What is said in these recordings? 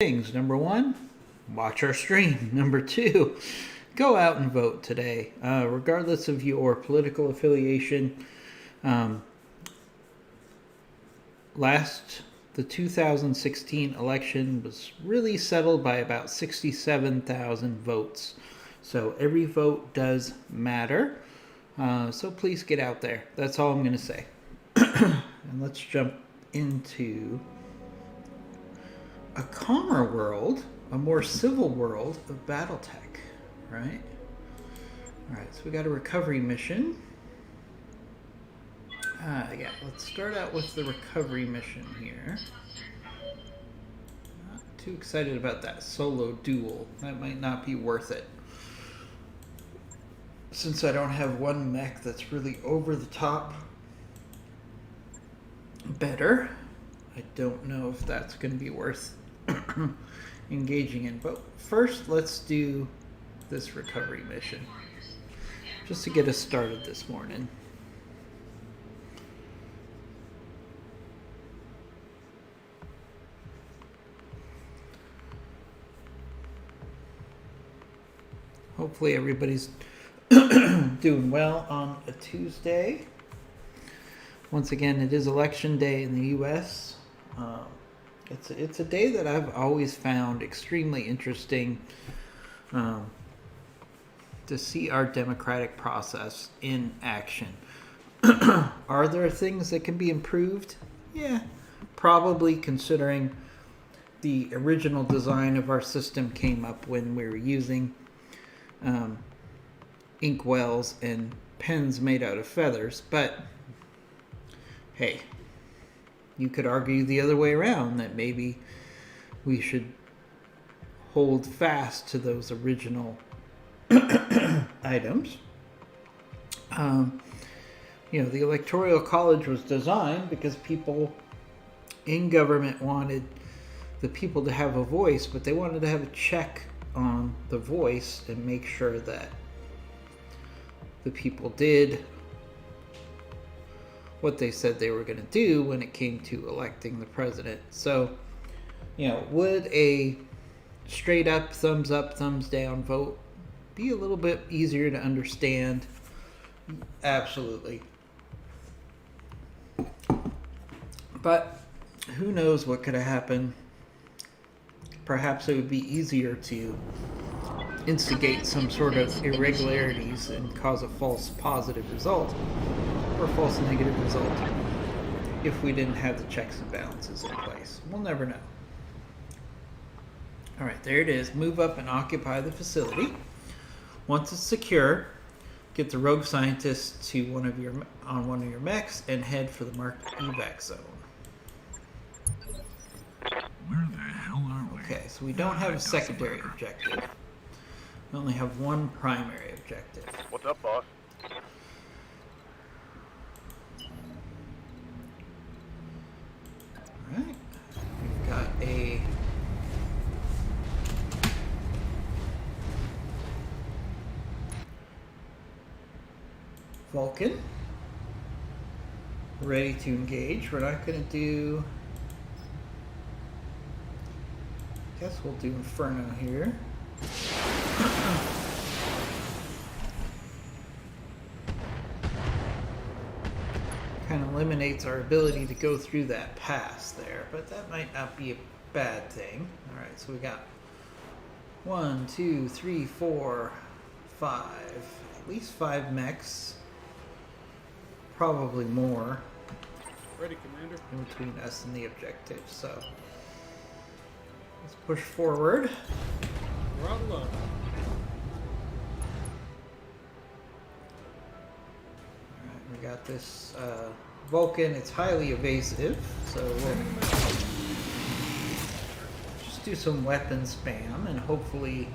Things. Number one, watch our stream. Number two, go out and vote today. Regardless of your political affiliation, the 2016 election was really settled by about 67,000 votes. So every vote does matter. So please get out there. That's all I'm going to say. And let's jump into a calmer world, a more civil world of Battletech, right? Alright, so we got a recovery mission. Yeah, let's start out with the recovery mission here. Not too excited about that solo duel. That might not be worth it. Since I don't have one mech that's really over the top better, I don't know if that's going to be worth engaging in. But first, let's do this recovery mission, just to get us started this morning. Hopefully everybody's doing well on a Tuesday. Once again, it is election day in the U.S. It's a day that I've always found extremely interesting to see our democratic process in action. Are there things that can be improved? Yeah, probably, considering the original design of our system came up when we were using ink wells and pens made out of feathers. But hey, you could argue the other way around, that maybe we should hold fast to those original items. The Electoral College was designed because people in government wanted the people to have a voice, but they wanted to have a check on the voice and make sure that the people did what they said they were going to do when it came to electing the president. So, would a straight up, thumbs down vote be a little bit easier to understand? Absolutely. But who knows what could have happened? Perhaps it would be easier to instigate some sort of irregularities and cause a false positive result or false negative result if we didn't have the checks and balances in place. We'll never know. Alright, there it is. Move up and occupy the facility. Once it's secure, get the rogue scientist to one of your mechs and head for the marked evac zone. Where the hell are we? Okay, so we don't have a secondary objective. We only have one primary objective. What's up, boss? Alright. We've got a Vulcan ready to engage. We're not going to do... Guess we'll do Inferno here. Kind of eliminates our ability to go through that pass there, but that might not be a bad thing. Alright, so we got 1, 2, 3, 4, 5. At least 5 mechs. Probably more. Ready, Commander. In between us and the objective, so let's push forward. Throttle up. Alright, we got this Vulcan. It's highly evasive, so we'll just do some weapon spam and hopefully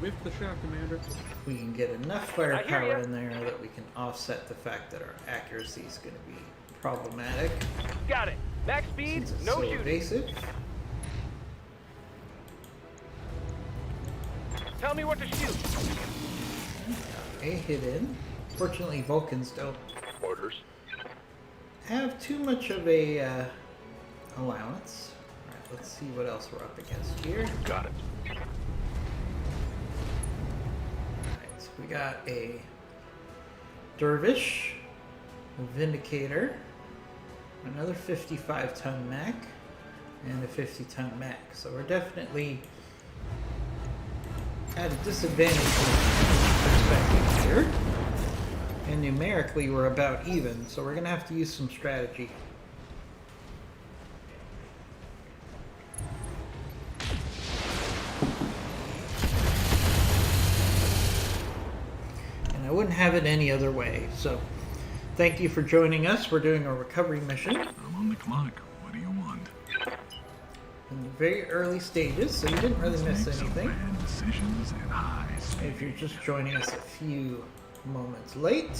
Whiff the shot, Commander. we can get enough firepower in there that we can offset the fact that our accuracy is going to be problematic. Got it. Max speed, Since it's no so shooting. evasive. Tell me what to shoot. A hit in. Fortunately, Vulcans don't Orders. have too much of a allowance. Alright, let's see what else we're up against here. Got it. Alright, so we got a Dervish, a Vindicator, another 55-ton mech, and a 50-ton mech. So we're definitely at a disadvantage perspective here. And numerically we're about even, so we're going to have to use some strategy. I wouldn't have it any other way. So, thank you for joining us. We're doing a recovery mission I'm on the clock. What do you want? in the very early stages, so you didn't really miss Make some anything. bad decisions at high speed. If you're just joining us a few moments late, you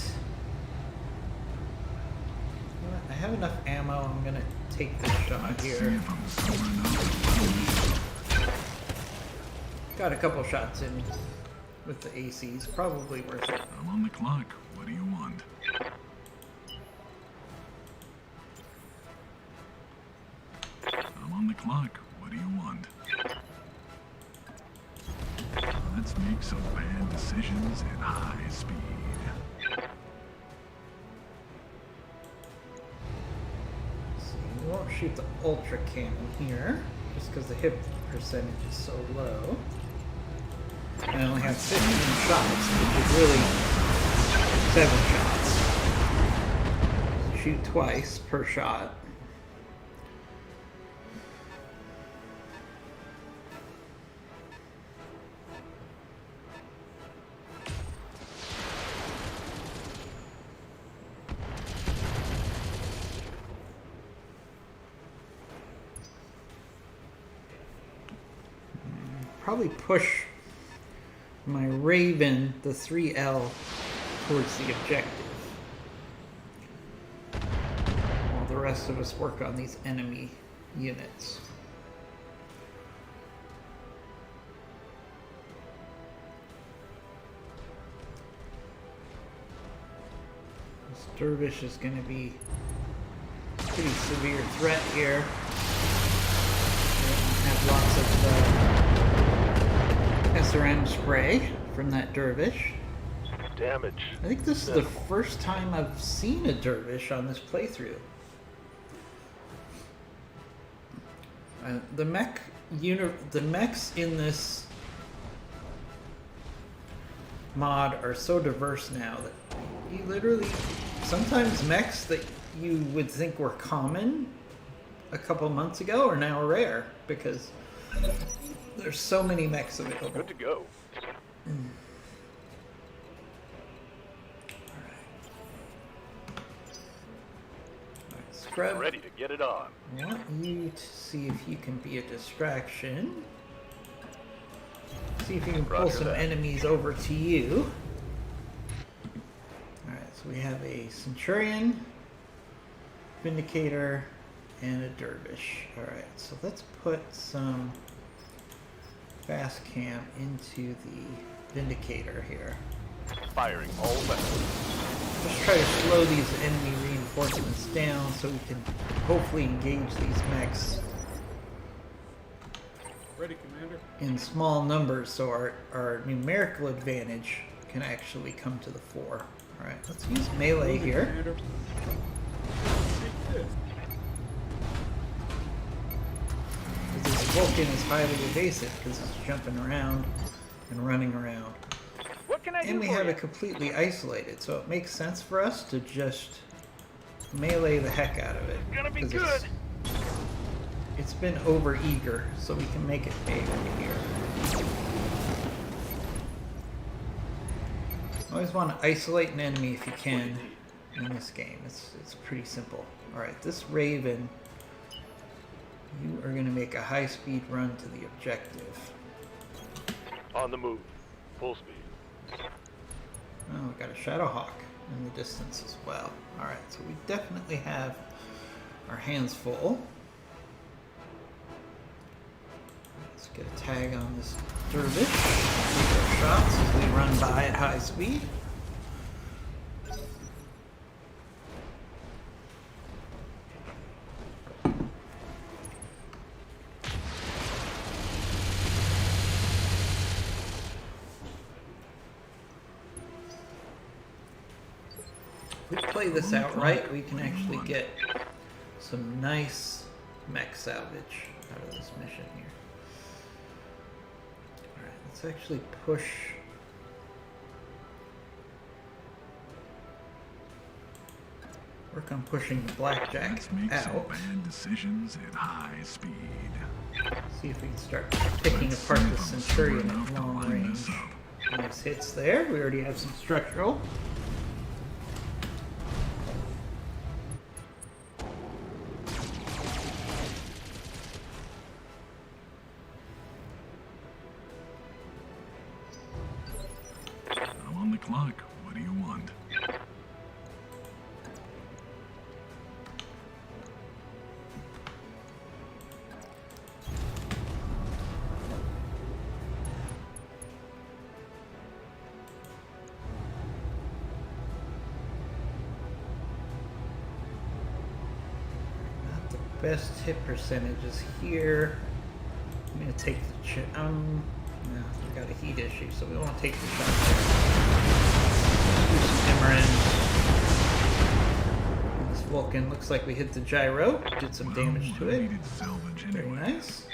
know what? I have enough ammo. I'm gonna take this shot Let's see here. if I'm sober enough. Got a couple shots in with the ACs. Probably worth it. I'm on the clock. What do you want? I'm on the clock. What do you want? Let's make some bad decisions at high speed. See, we won't shoot the ultra cannon here, just because the hit percentage is so low. I only have 15 shots, which is really 7 shots. Shoot twice per shot. Probably push my Raven, the 3L, towards the objective, while the rest of us work on these enemy units. This Dervish is going to be a pretty severe threat here. We have lots of SRM spray from that Dervish. Damage. I think this is the first time I've seen a Dervish on this playthrough. The mechs in this mod are so diverse now that you literally, sometimes mechs that you would think were common a couple months ago are now rare because there's so many mechs available. Good to go. Alright, Scrub, Ready to get it on. I want you to see if you can be a distraction. See if you can pull Roger some that. enemies over to you. Alright, so we have a Centurion, Vindicator, and a Dervish. Alright, so let's put some fast cam into the Vindicator here. Firing all weapons. Just try to slow these enemy reinforcements down so we can hopefully engage these mechs Ready, Commander. in small numbers so our numerical advantage can actually come to the fore. Alright, let's use melee Moving, here. Commander. Take this. Because this Vulcan is highly evasive because it's jumping around and running around. What can I do And we for have you? it completely isolated, so it makes sense for us to just melee the heck out of it. Gonna be 'cause good. It's been over eager, so we can make it pay right here. Always want to isolate an enemy if you can in this game. It's pretty simple. Alright, this Raven, you are going to make a high-speed run to the objective. On the move. Full speed. Oh, we got a Shadowhawk in the distance as well. Alright, so we definitely have our hands full. Let's get a tag on this Dervish. Take our shots as we run by at high speed. If we play this out right, we can actually get some nice mech salvage out of this mission here. Alright, let's actually push. Work on pushing the blackjack Let's make some out. bad decisions at high speed. See if we can start picking Let's apart see the if I'm Centurion smart enough at to long line range. this up. Nice hits there. We already have some structural. I'm on the clock. What do you want? Not the best hit percentages here. I'm gonna take the no, we got a heat issue, so we don't want to take the shot there. Do some Emerald. This Vulcan looks like we hit the gyro, did some damage to I it. needed salvage Very anyway. nice.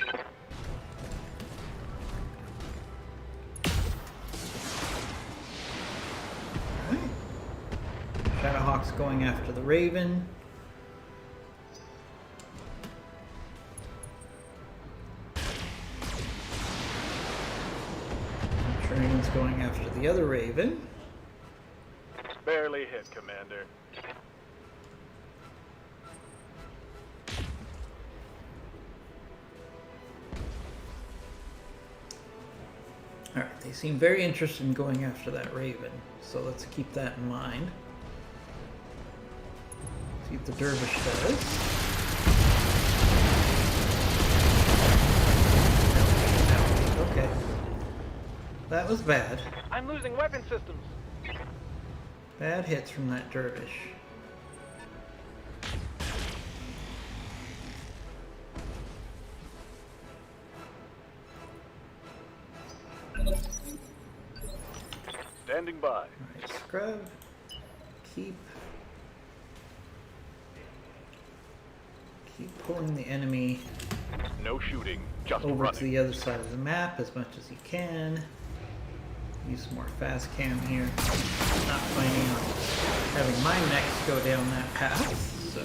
Alright. Shadowhawk's going after the Raven. Train's going after the other Raven. Barely hit, Commander. Alright, they seem very interested in going after that Raven, so let's keep that in mind. See what the Dervish does. Ouch, okay. That was bad. I'm losing weapon systems. Bad hits from that Dervish. Standing by. Alright, scrub. Keep pulling the enemy No shooting, just over running. to the other side of the map as much as you can. Use some more fast cam here. Not planning on having my mechs go down that path, so.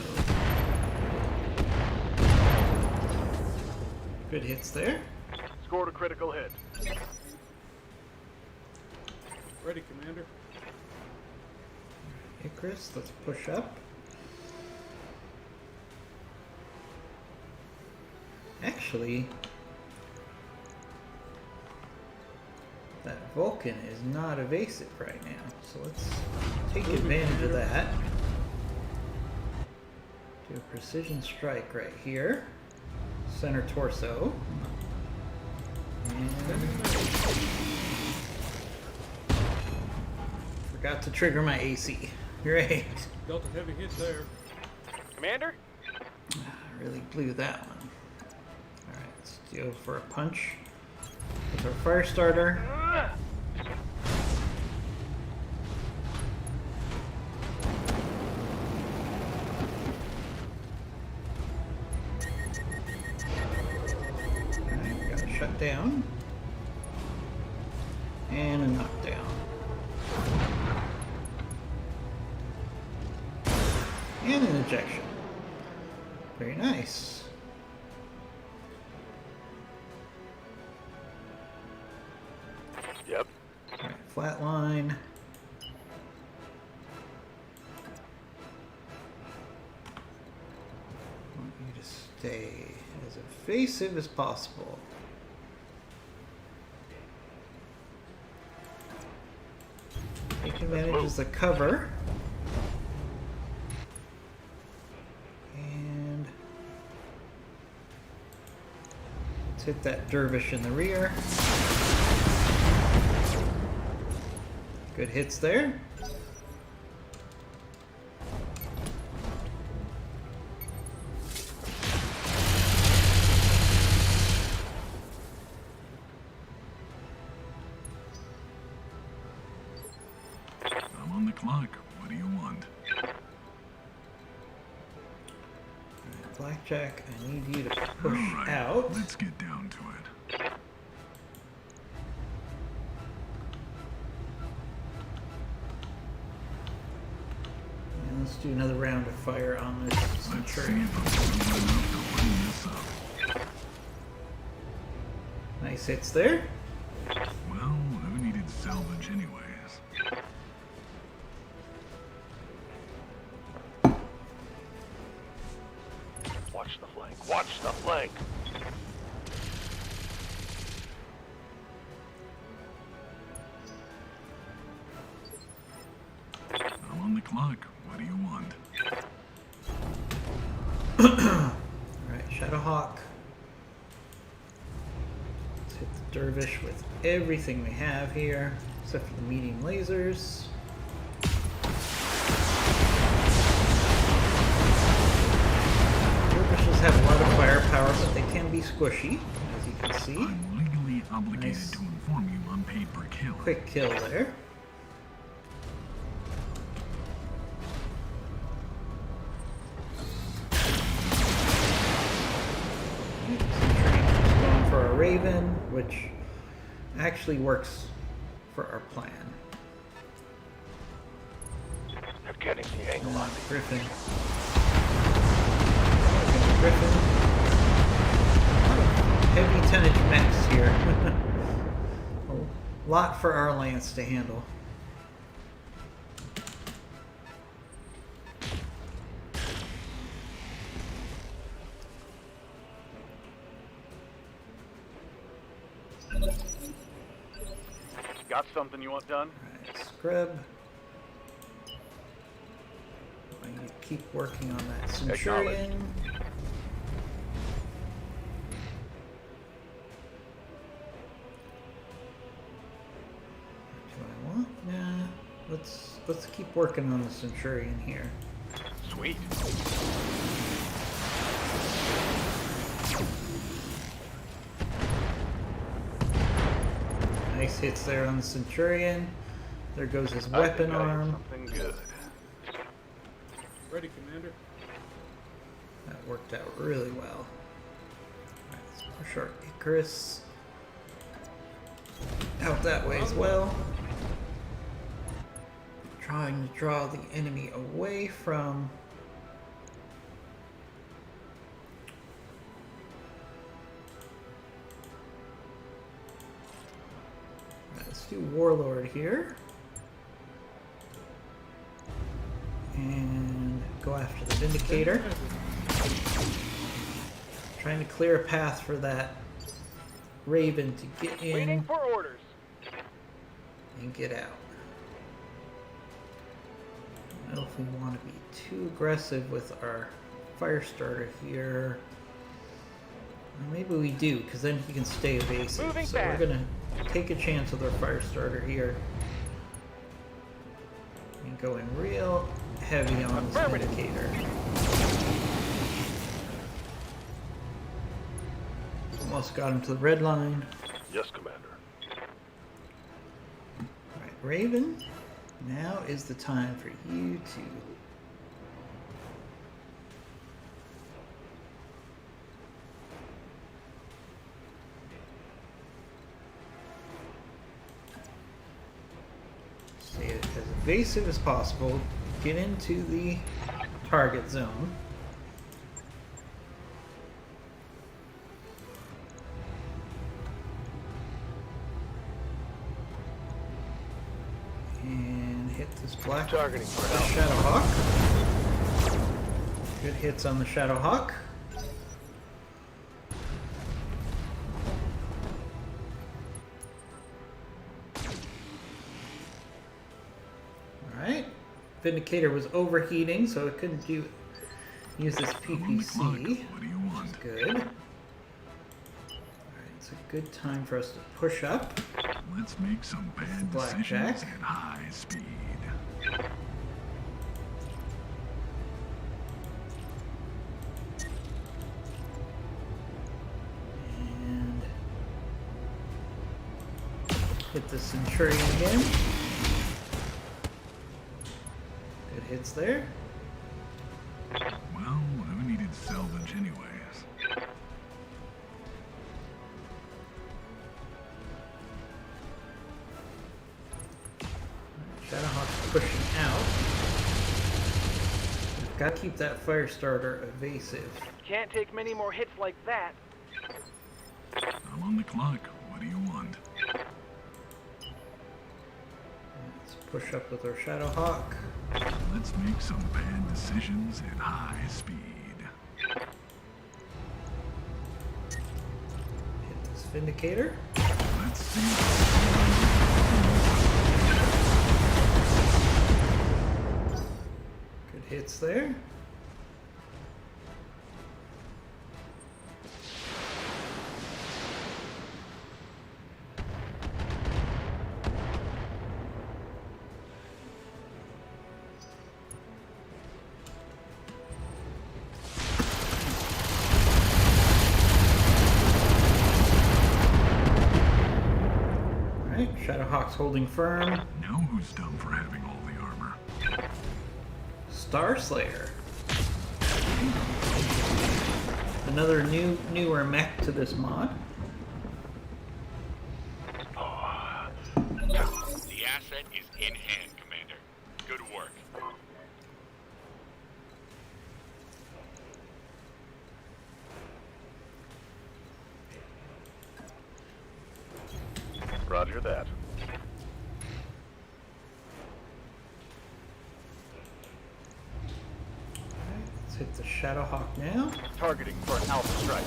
Good hits there. Scored a critical hit. Ready, Commander. Icarus, let's push up. Actually, that Vulcan is not evasive right now, so let's take advantage of that. Do a precision strike right here. Center torso. And forgot to trigger my AC. Great. Dealt a heavy hit there. Commander? I really blew that one. Alright, let's go for a punch with our fire starter. Alright, got a shutdown. And a knockdown. And an ejection. Very nice. Yep. Alright, flat line. I want you to stay as evasive as possible. Take advantage of the cover. And let's hit that dervish in the rear. Good hits there. I'm on the clock. What do you want? Blackjack, I need you to push Alright, out. let's get down to it. And let's do another round of fire on this Let's see Centurion. if I'm good enough to clean this up. Nice hits there. Well, who needed salvage anyways? Watch the flank. Watch the flank. I'm on the clock. What do you want? Alright, Shadowhawk. Let's hit the Dervish with everything we have here, except for the medium lasers. Dervishes have a lot of firepower, but they can be squishy, as you can see. I'm legally obligated Nice. to inform you I'm paid per kill. Quick kill there. Going for a Raven, which actually works for our plan. They're getting the angle on me. Griffin. Griffin. Heavy tonnage mechs here. A lot for our lance to handle. Got something you want done? Alright, scrub. I need to keep working on that Centurion. What do I want? Nah. Let's keep working on the Centurion here. Sweet. Nice hits there on the Centurion. There goes his I weapon think I have arm. Something good. Ready, Commander. That worked out really well. Alright, let's push our Icarus out that way as well. Trying to draw the enemy away from let's do Warlord here. And go after the Vindicator. Trying to clear a path for that Raven to get Waiting in for orders. and get out. I don't know if we want to be too aggressive with our fire starter here. Or maybe we do, because then he can stay evasive. Moving So fast. we're going to take a chance with our fire starter here. And going real heavy on this Affirmative. Vindicator. Almost got him to the red line. Yes, Commander. Alright, Raven, now is the time for you to stay as evasive as possible, get into the target zone. And hit this black Targeting for help. Shadowhawk. Good hits on the Shadowhawk. Alright. Vindicator was overheating, so it couldn't use this I'm on the clock. PPC. What do you want? Good. Alright, it's a good time for us to push up. Let's make some bad Blackjack. decisions at high speed. And hit the Centurion again. Good hits there. Well, who needed figured salvage anyways. Shadowhawk's pushing out. We've got to keep that fire starter evasive. Can't take many more hits like that. I'm on the clock. What do you want? Let's push up with our Shadowhawk. Let's make some bad decisions at high speed. Hit this Vindicator. Let's see. Good hits there. Alright, Shadowhawk's holding firm. Know who's dumb for having all the armor? Starslayer. Another newer mech to this mod. The asset is in hand, Commander. Good work. Roger that. Let's hit the Shadowhawk now. Targeting for an alpha strike.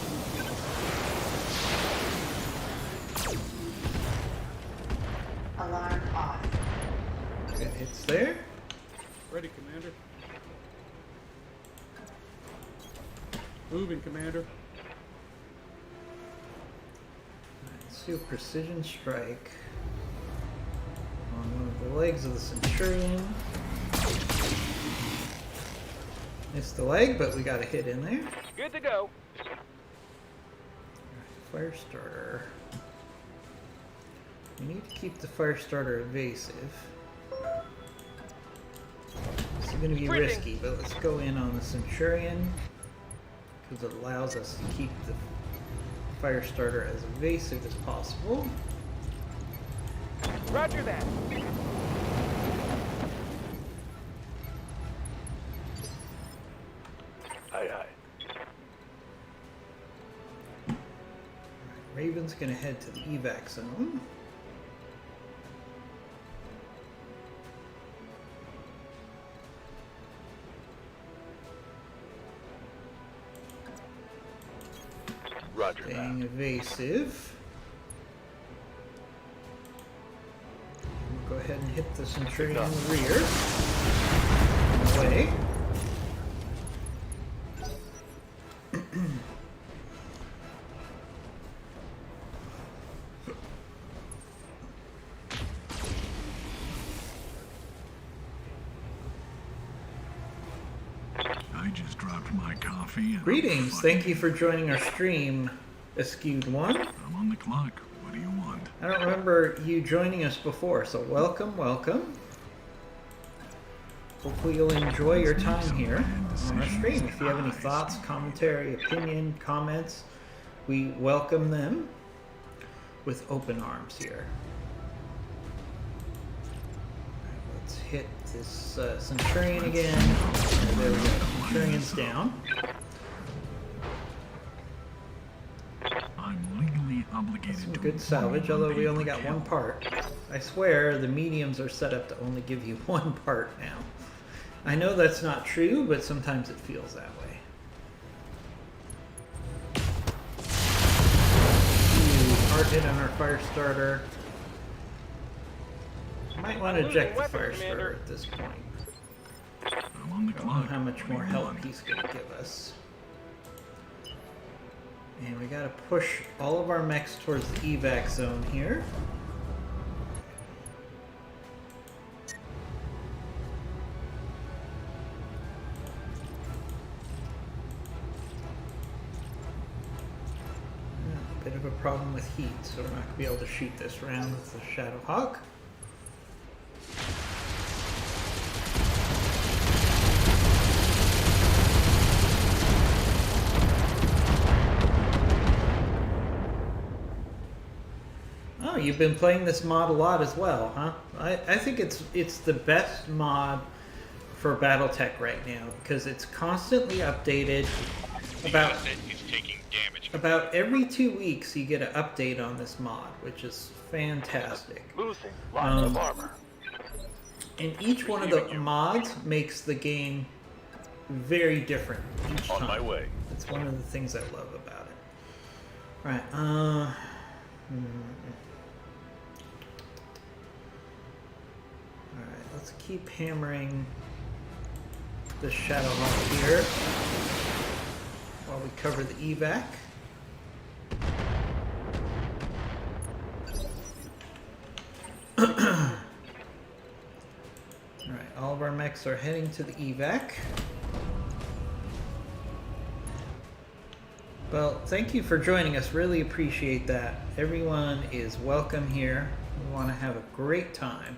Alarm off. Good hits there. Ready, Commander. Moving, Commander. Let's do a precision strike on one of the legs of the Centurion. Missed the leg, but we got a hit in there. Good to go. Fire starter. We need to keep the fire starter evasive. This is going to be risky, but let's go in on the Centurion because it allows us to keep the fire starter as evasive as possible. Roger that. Aye, aye. Raven's going to head to the evac zone. Roger Staying that. evasive. We'll go ahead and hit the Centurion in the rear. Away. I just dropped my coffee. And Greetings, thank you for joining our stream, Askewed One. I'm on the clock. What do you want? I don't remember you joining us before, so welcome, welcome. Hopefully you'll enjoy your time here on our stream. If you have any thoughts, commentary, opinion, comments, we welcome them with open arms here. Let's hit this Centurion again. There we go. Centurion's down. I'm legally obligated Some to good salvage, although we only got one part. I swear the mediums are set up to only give you one part now. I know that's not true, but sometimes it feels that way. Ooh, hard hit on our fire starter. Might want to eject the fire starter at this point. I'm on the I don't know clock. how much What do more you help want? he's going to give us. And we got to push all of our mechs towards the evac zone here. A bit of a problem with heat, so we're not going to be able to shoot this round with the Shadowhawk. Oh, you've been playing this mod a lot as well, huh? I think it's the best mod for Battletech right now because it's constantly updated. The About asset is taking damage. about every 2 weeks you get an update on this mod, which is fantastic. Losing line of Um, armor. And each one of the mods makes the game very different each On time. my way. That's one of the things I love about it. Right. Alright, let's keep hammering the Shadowhawk here while we cover the evac. Alright, all of our mechs are heading to the evac. Well, thank you for joining us. Really appreciate that. Everyone is welcome here. We want to have a great time.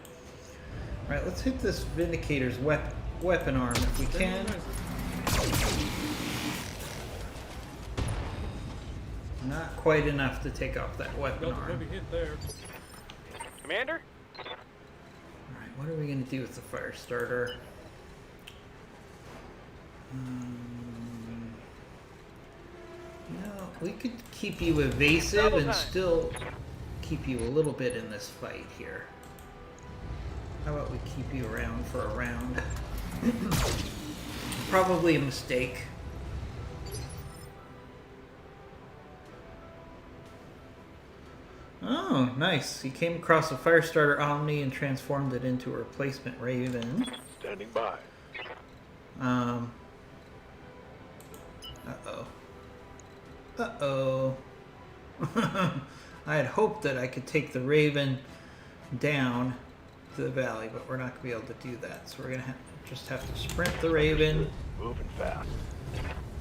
All right, let's hit this Vindicator's weapon arm if we can. Not quite enough to take off that weapon Got a arm. heavy hit there. Commander? All right, what are we going to do with the fire starter? You know, we could keep you evasive Double and time. still keep you a little bit in this fight here. How about we keep you around for a round? Probably a mistake. Oh, nice. He came across a Firestarter Omni and transformed it into a replacement Raven. Standing by. Uh-oh. Uh-oh. I had hoped that I could take the Raven down to the valley, but we're not going to be able to do that. So we're going to just have to sprint the Raven Moving fast.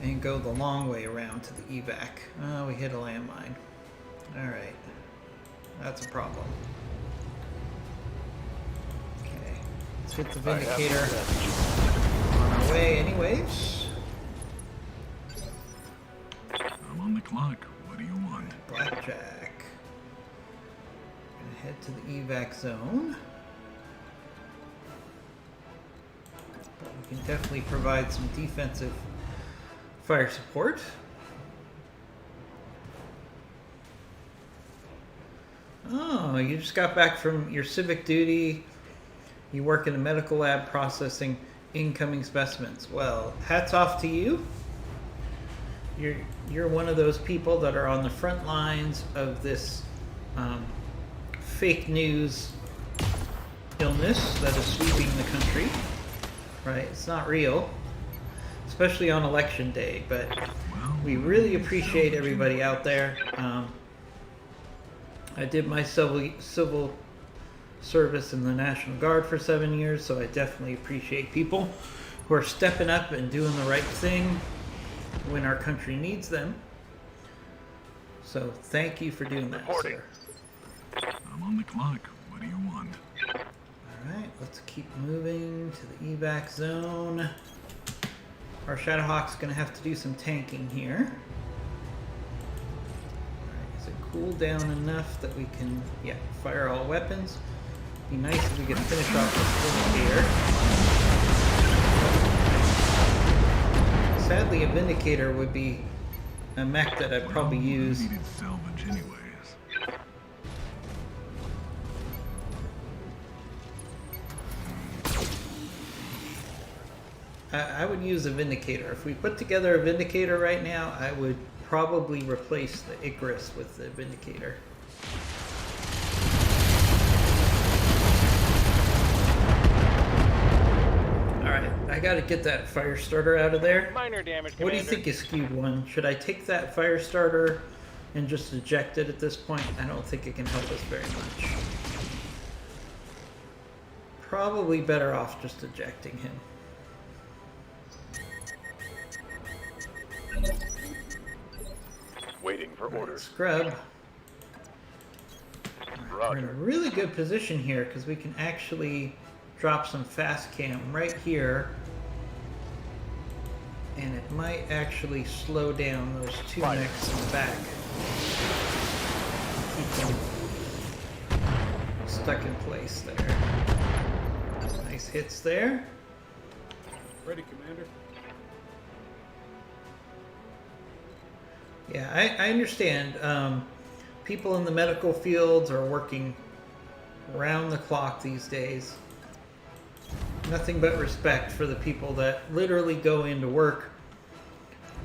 and go the long way around to the evac. Oh, we hit a landmine. Alright. That's a problem. Okay. Let's hit the Vindicator on our way anyways. I'm on the clock. What do you want? Blackjack. Gonna head to the evac zone. But we can definitely provide some defensive fire support. Oh, you just got back from your civic duty. You work in a medical lab processing incoming specimens. Well, hats off to you. You're one of those people that are on the front lines of this fake news illness that is sweeping the country. Right? It's not real, especially on election day. But we really appreciate everybody out there. I did my civil service in the National Guard for 7 years, so I definitely appreciate people who are stepping up and doing the right thing when our country needs them. So thank you for doing that, Reporting. sir. I'm on the clock. What do you want? Alright, let's keep moving to the evac zone. Our Shadowhawk's gonna have to do some tanking here. Alright, is it cooled down enough that we can, yeah, fire all weapons? Be nice if we could finish off this Vindicator. Sadly, a Vindicator would be a mech that I'd probably Well, I use. needed salvage anyways. I would use a Vindicator. If we put together a Vindicator right now, I would probably replace the Icarus with the Vindicator. Alright, I gotta get that fire starter out of there. Minor damage, What do you Commander. think is skewed one? Should I take that fire starter and just eject it at this point? I don't think it can help us very much. Probably better off just ejecting him. Waiting for Right, orders. scrub. We're in a Roger. really good position here because we can actually drop some fast cam right here, and it might actually slow down those two Fire. mechs in the back. Keep them stuck in place there. Nice hits there. Ready, Commander. Yeah, I understand. People in the medical fields are working around the clock these days. Nothing but respect for the people that literally go into work.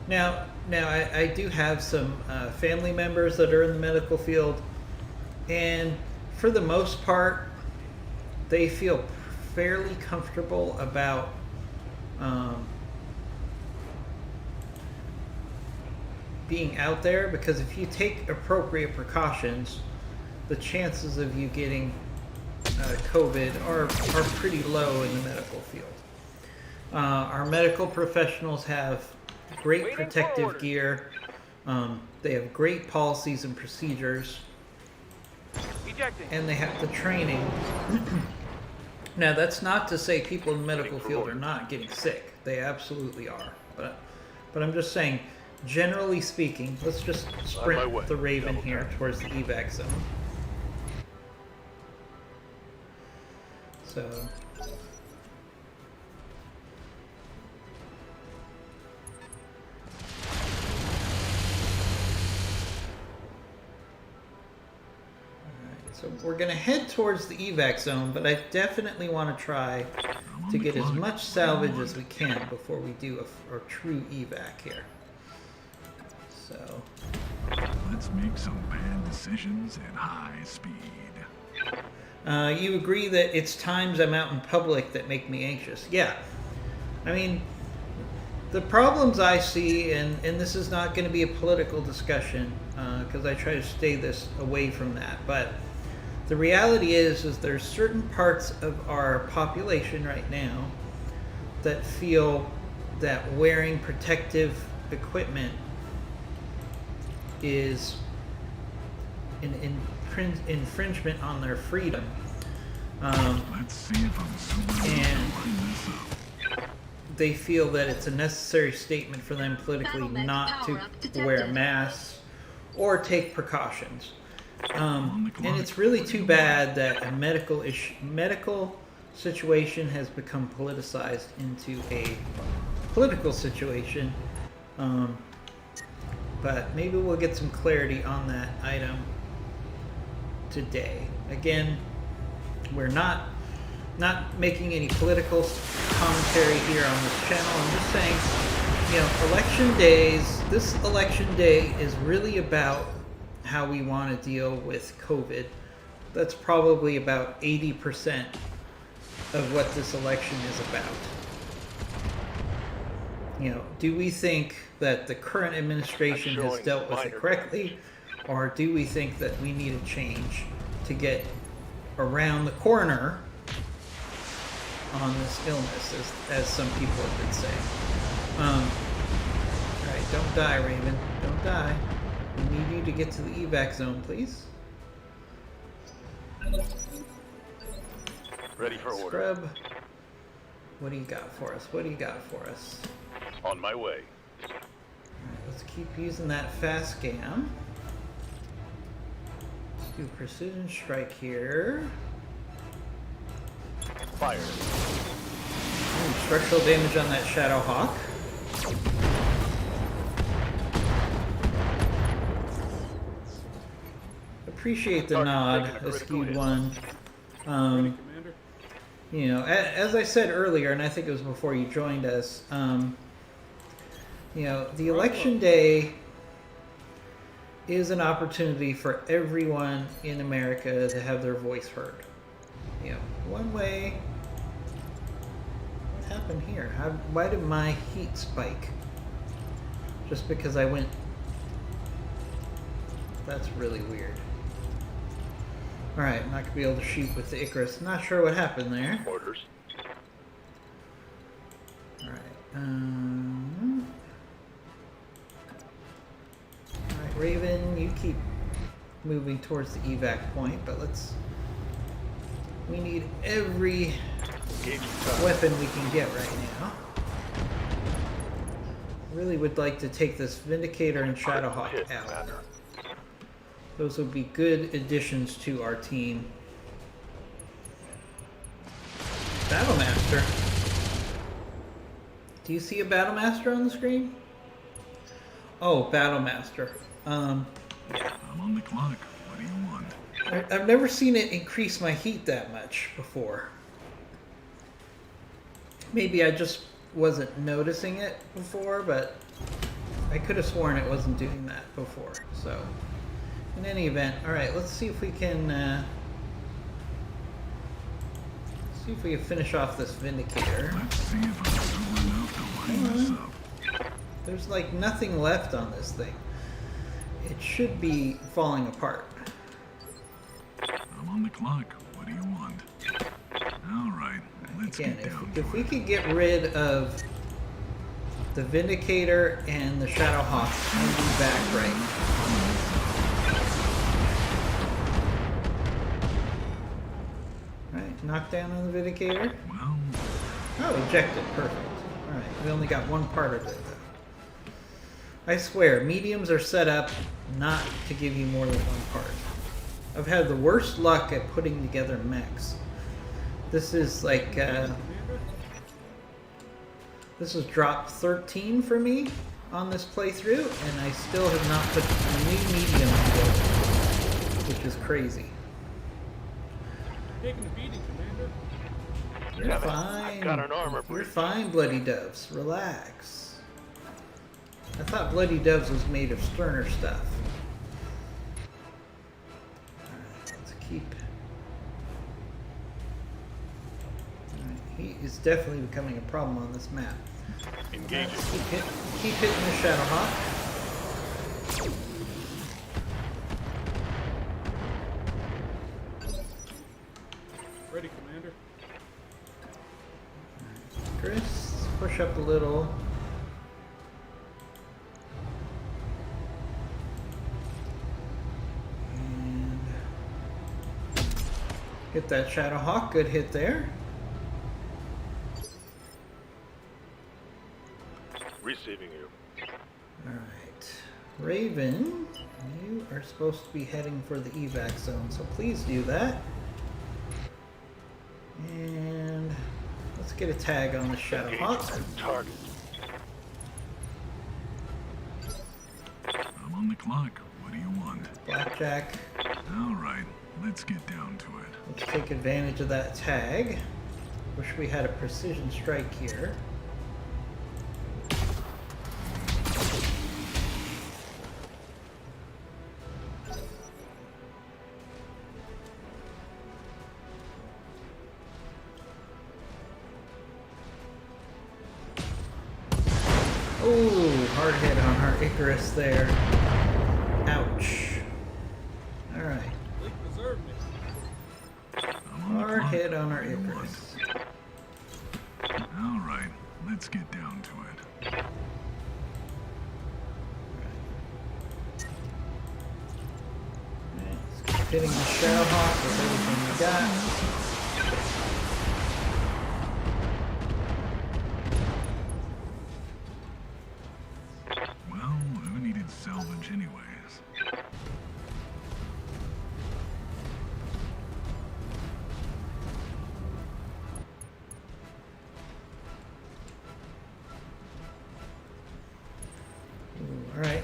Now I do have some family members that are in the medical field, and for the most part, they feel fairly comfortable about being out there, because if you take appropriate precautions, the chances of you getting COVID are pretty low in the medical field. Our medical professionals have great Waiting for protective orders. gear. They have great policies and procedures, Ejecting. and they have the training. Now, that's not to say people in the medical field are not getting sick. They absolutely are. But I'm just saying, generally speaking, let's just On my way. sprint the Raven Double here tap. towards the evac zone. So, so we're going to head towards the evac zone, but I definitely want to try to get as much salvage as we can before we do a true evac here. So, Let's make some bad decisions at high speed. you agree that it's times I'm out in public that make me anxious? Yeah. I mean, the problems I see, and this is not going to be a political discussion, because I try to stay this away from that, but the reality is there's certain parts of our population right now that feel that wearing protective equipment is an infringement on their freedom. Let's see if I'm super And- line this up. They feel that it's a necessary statement for them politically Battletech not to power-up detected. wear masks or take precautions. And it's really too bad that a medical situation has become politicized into a political situation. But maybe we'll get some clarity on that item today. Again, we're not making any political commentary here on this channel. I'm just saying, this election day is really about how we want to deal with COVID. That's probably about 80% of what this election is about. Do we think that the current administration I'm has showing dealt with it minor correctly, or do we think that we need a change to get around the corner on this illness, as some people have been saying? Alright, don't die, Raven. Don't die. We need you to get to the evac zone, please. Ready for order. Scrub. What do you got for us? What do you got for us? On my way. Alright, let's keep using that fast scam. Let's do precision strike here. Fire. Ooh, structural damage on that Shadow Hawk. Appreciate the Target nod, taking a critical Skewed hit. One. Ready, Commander. As I said earlier, and I think it was before you joined us, the election day is an opportunity for everyone in America to have their voice heard. One way. What happened here? Why did my heat spike? Just because I went. That's really weird. Alright, I'm not going to be able to shoot with the Icarus. Not sure what happened there. Orders. Alright, Alright, Raven, you keep moving towards the evac point, but we need every Engaging target. weapon we can get right now. Really would like to take this Vindicator and Shadowhawk Hit, out. Commander. Those would be good additions to our team. Battlemaster. Do you see a Battlemaster on the screen? Oh, Battlemaster. I'm on the clock. What do you want? I've never seen it increase my heat that much before. Maybe I just wasn't noticing it before, but I could have sworn it wasn't doing that before. So, in any event, all right, let's see if we can finish off this Vindicator. Let's see if I'm sober enough to line this up. There's like nothing left on this thing. It should be falling apart. I'm on the clock. What do you want? All right, let's Again, get down if to we it. could get rid of the Vindicator and the Shadowhawk, I'd be back right. Alright, knockdown on the Vindicator. Well, Oh, ejected. Perfect. Alright, we only got one part of it, though. I swear, mediums are set up not to give you more than one part. I've had the worst luck at putting together mechs. This is like, this is drop 13 for me on this playthrough, and I still have not put a new medium together, which is crazy. Taking a beating, Commander. You're Damn it, fine. I've got an armor You're breach. fine, Bloody Doves. Relax. I thought Bloody Doves was made of sterner stuff. Alright, let's keep... Alright, he is definitely becoming a problem on this map. Engaging. Keep hitting the Shadowhawk. Ready, Commander. Chris, push up a little. And hit that Shadowhawk. Good hit there. Receiving you. Alright. Raven, you are supposed to be heading for the evac zone, so please do that. And let's get a tag on the Shadowhawk. Target. I'm on the clock. What do you want? Blackjack. All right, let's get down to it. Let's take advantage of that tag. Wish we had a precision strike here. Oh, hard hit on our Icarus there. Ouch. Alright. Please preserve me. I'm on the Hard clock. hit on our What do you want? Icarus. All right, let's get down to it. Alright, let's keep hitting the Shadowhawk with everything we got. Well, who needed salvage anyways? Alright.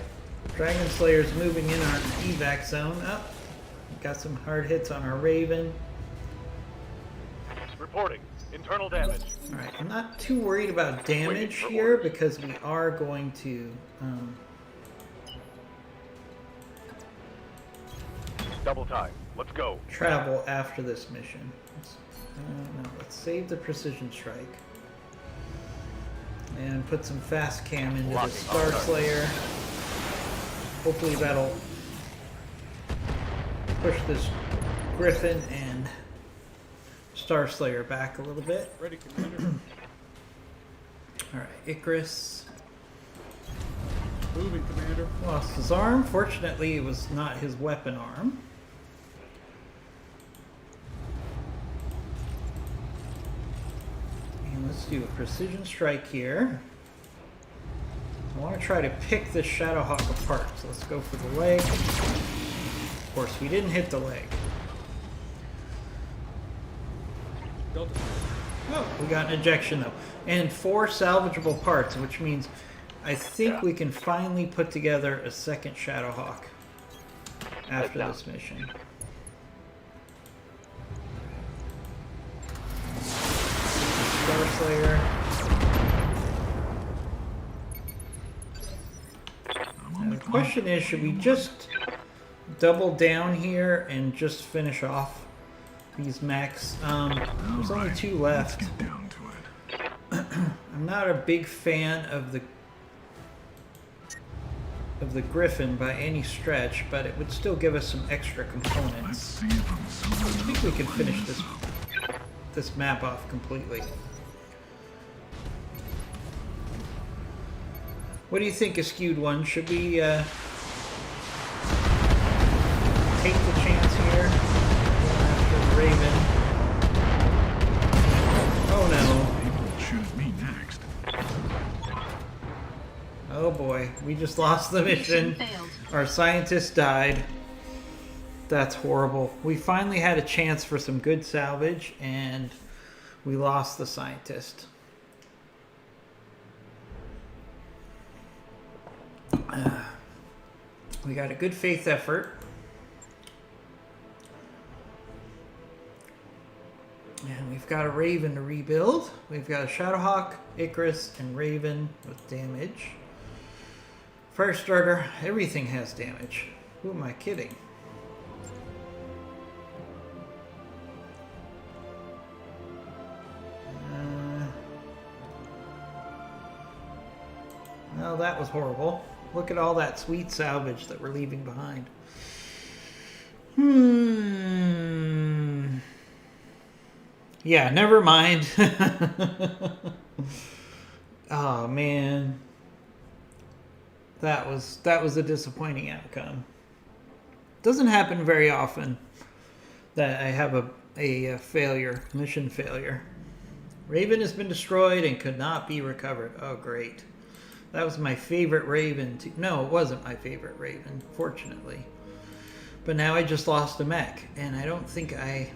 Dragon Slayer's moving in our evac zone. Up. Got some hard hits on our Raven. Reporting. Internal damage. Alright, I'm not too worried about damage here because we are going to Double time. Let's go. travel after this mission. No, let's save the precision strike. And put some fast cam into the Locking Star on target. Slayer. Hopefully that'll push this Griffin and Star Slayer back a little bit. Ready, Commander. Alright, Icarus Moving, Commander. lost his arm. Fortunately, it was not his weapon arm. And let's do a precision strike here. I want to try to pick this Shadowhawk apart. So let's go for the leg. Of course, we didn't hit the leg. Delta. Oh, we got an ejection though. And 4 salvageable parts, which means I think we can finally put together a second Shadowhawk after this mission. Star Slayer. Now, the question is, should we just double down here and just finish off these mechs? There's only 2 left. Let's get down to it. I'm not a big fan of the Griffin by any stretch, but it would still give us some extra Let's components. see if I'm so I think we can finish this map off completely. What do you think, Askewed One? Should we take the chance here? Go after Raven. Oh no. People will shoot at me next. Oh boy, we just lost the mission. Our scientist died. That's horrible. We finally had a chance for some good salvage, and we lost the scientist. We got a good faith effort. And we've got a Raven to rebuild. We've got a Shadowhawk, Icarus, and Raven with damage. Firestarter, everything has damage. Who am I kidding? Well, that was horrible. Look at all that sweet salvage that we're leaving behind. Yeah, never mind. Oh man. That was a disappointing outcome. Doesn't happen very often that I have a failure, mission failure. Raven has been destroyed and could not be recovered. Oh great. That was my favorite Raven. No, it wasn't my favorite Raven, fortunately. But now I just lost a mech, and I don't think I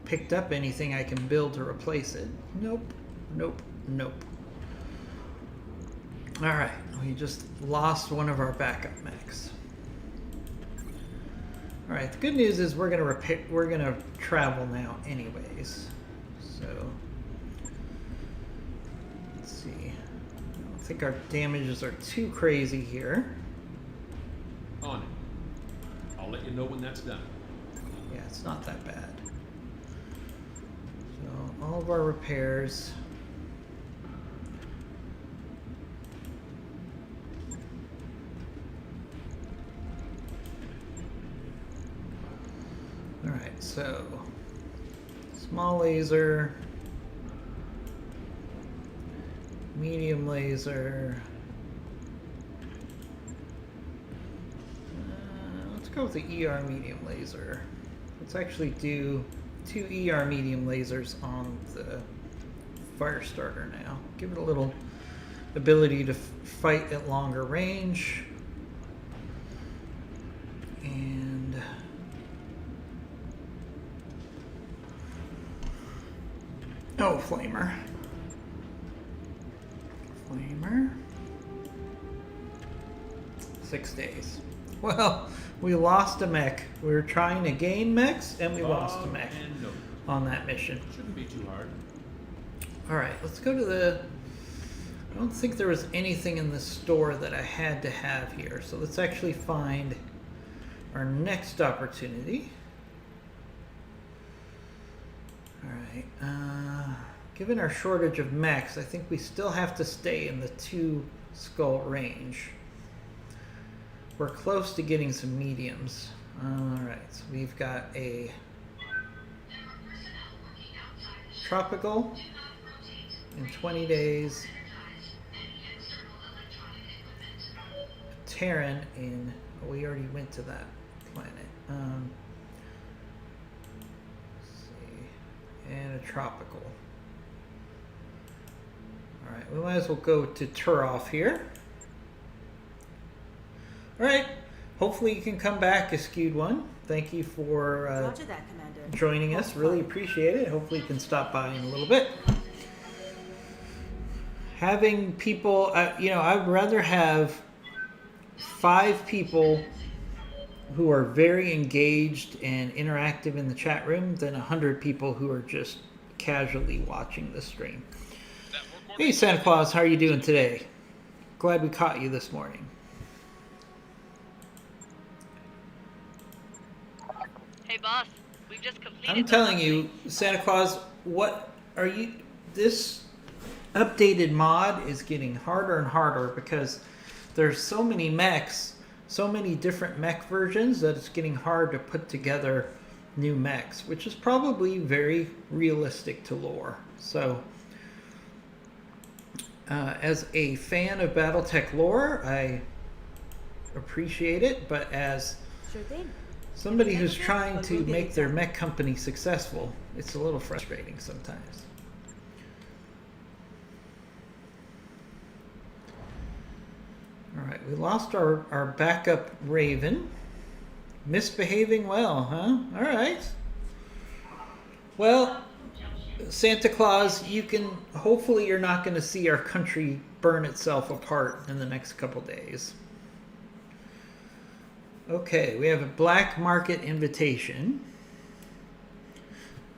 picked up anything I can build to replace it. Nope, nope, nope. Alright, we just lost one of our backup mechs. Alright, the good news is we're gonna travel now anyways. So let's see. I don't think our damages are too crazy here. On it. I'll let you know when that's done. Yeah, it's not that bad. So all of our repairs. Alright, so small laser, medium laser. Let's go with the ER medium laser. Let's actually do 2 ER medium lasers on the Firestarter now. Give it a little ability to fight at longer range. And oh, Flamer. Flamer. 6 days. Well, we lost a mech. We were trying to gain mechs, and we lost a mech And no. on that mission. Shouldn't be too hard. Alright, let's go to the... I don't think there was anything in the store that I had to have here. So let's actually find our next opportunity. Alright, given our shortage of mechs, I think we still have to stay in the 2 skull range. We're close to getting some mediums. Alright, so we've got a tropical in 20 days, a Terran in, oh, we already went to that planet. Let's see, and a tropical. Alright, we might as well go to Turov here. Alright, hopefully you can come back, Askewed One. thank you for Roger that, Commander. joining us. Really appreciate it. Hopefully you can stop by in a little bit. Having people, I'd rather have 5 people who are very engaged and interactive in the chat room than 100 people who are just casually watching the stream. Hey Santa Claus, how are you doing today? Glad we caught you this morning. Hey boss, we've just completed. I'm telling you, Santa Claus, what are you? This updated mod is getting harder and harder because there's so many mechs, so many different mech versions that it's getting hard to put together new mechs, which is probably very realistic to lore. So, as a fan of Battletech lore, I appreciate it, but as Sure thing. somebody who's trying to make their mech company successful, it's a little frustrating sometimes. All right, we lost our backup Raven. Misbehaving well, huh? All right. Well, Santa Claus, hopefully you're not going to see our country burn itself apart in the next couple days. Okay, we have a black market invitation.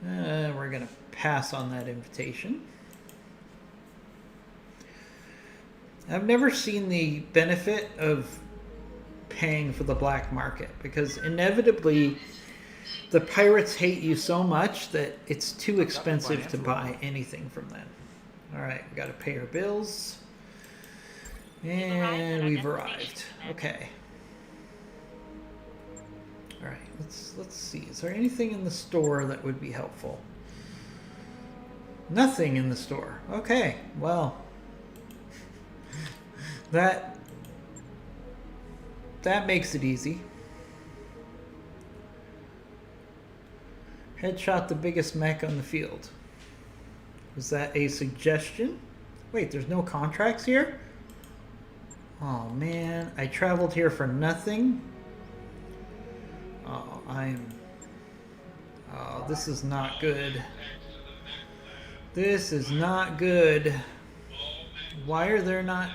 We're going to pass on that invitation. I've never seen the benefit of paying for the black market because inevitably the pirates hate you so much that it's too expensive to buy anything from them. All right, we got to pay our bills. And we've arrived. Okay. All right, let's see. Is there anything in the store that would be helpful? Nothing in the store. Okay, well, that makes it easy. Headshot the biggest mech on the field. Was that a suggestion? Wait, there's no contracts here? Oh man, I traveled here for nothing. Oh, this is not good. This is not good. Why are there not...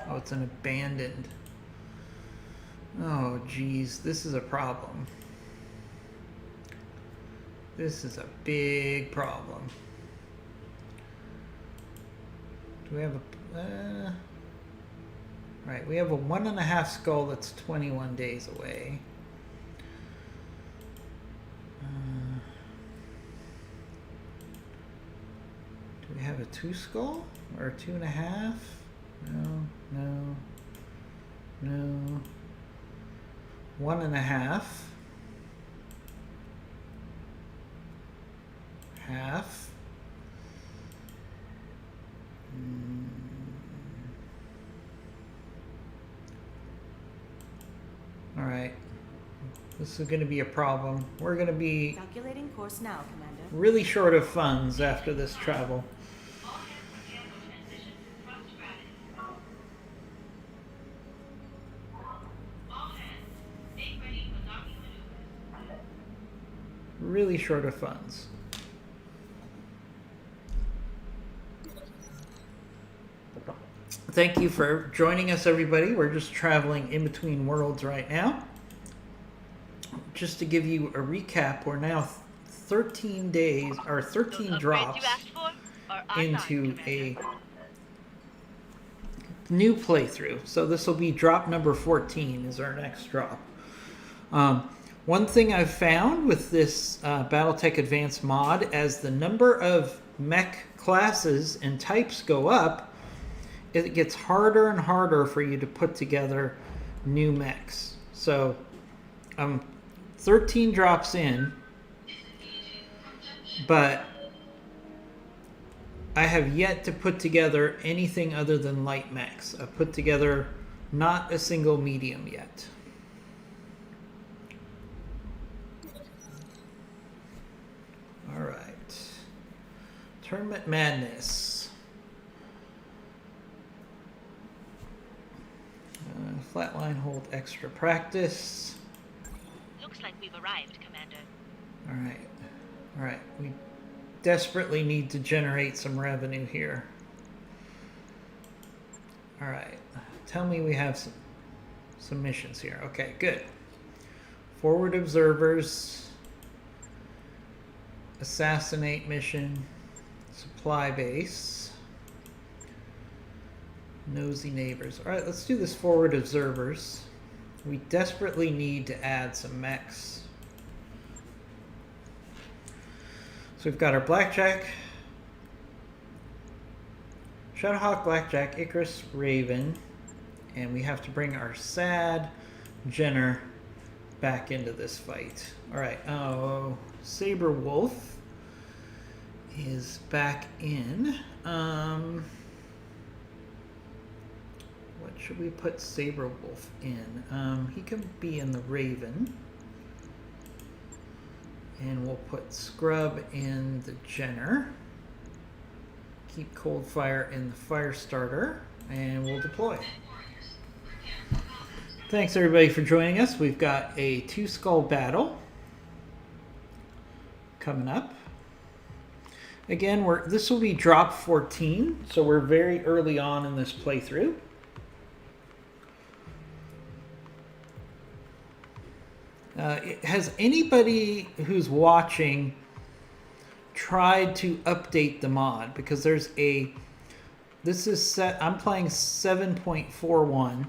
Oh, it's an abandoned. Oh, geez, this is a problem. This is a big problem. Do we have a... right, we have a 1.5 skull that's 21 days away. Do we have a 2 skull? Or a 2.5? No. 1.5. Half. All right. This is going to be a problem. We're going to be Calculating course now, Commander. really short of funds after this travel. Really short of funds. Thank you for joining us, everybody. We're just traveling in between worlds right now. Just to give you a recap, we're now 13 days, or 13 drops into a new playthrough. So this will be drop number 14 is our next drop. One thing I've found with this Battletech Advanced mod, as the number of mech classes and types go up, it gets harder and harder for you to put together new mechs. So I'm 13 drops in, but I have yet to put together anything other than light mechs. I've put together not a single medium yet. All right. Tournament Madness. Flatline hold extra practice. Looks like arrived, Commander. Alright. Alright. We desperately need to generate some revenue here. Alright. Tell me we have some missions here. Okay, good. Forward observers. Assassinate mission. Supply base. Nosy neighbors. Alright, let's do this forward observers. We desperately need to add some mechs. So we've got our Blackjack, Shadowhawk, Blackjack, Icarus, Raven, and we have to bring our sad Jenner back into this fight. Alright, Saber Wolf is back in. What should we put Saber Wolf in? He can be in the Raven. And we'll put Scrub in the Jenner. Keep Coldfire in the Firestarter. And we'll deploy. Thanks everybody for joining us. We've got a 2-skull battle coming up. Again, this will be drop 14, so we're very early on in this playthrough. Has anybody who's watching tried to update the mod? Because there's this is set, I'm playing 7.41.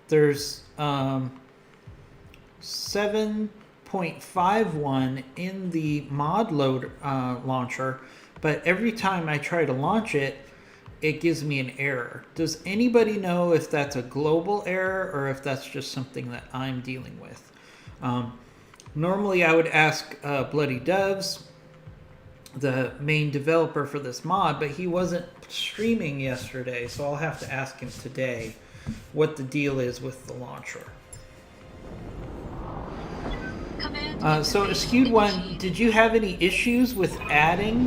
There's 7.51 in the mod load launcher, but every time I try to launch it, it gives me an error. Does anybody know if that's a global error or if that's just something that I'm dealing with? Normally I would ask Bloody Doves, the main developer for this mod, but he wasn't streaming yesterday, so I'll have to ask him today what the deal is with the launcher. So Skewed One, did you have any issues with adding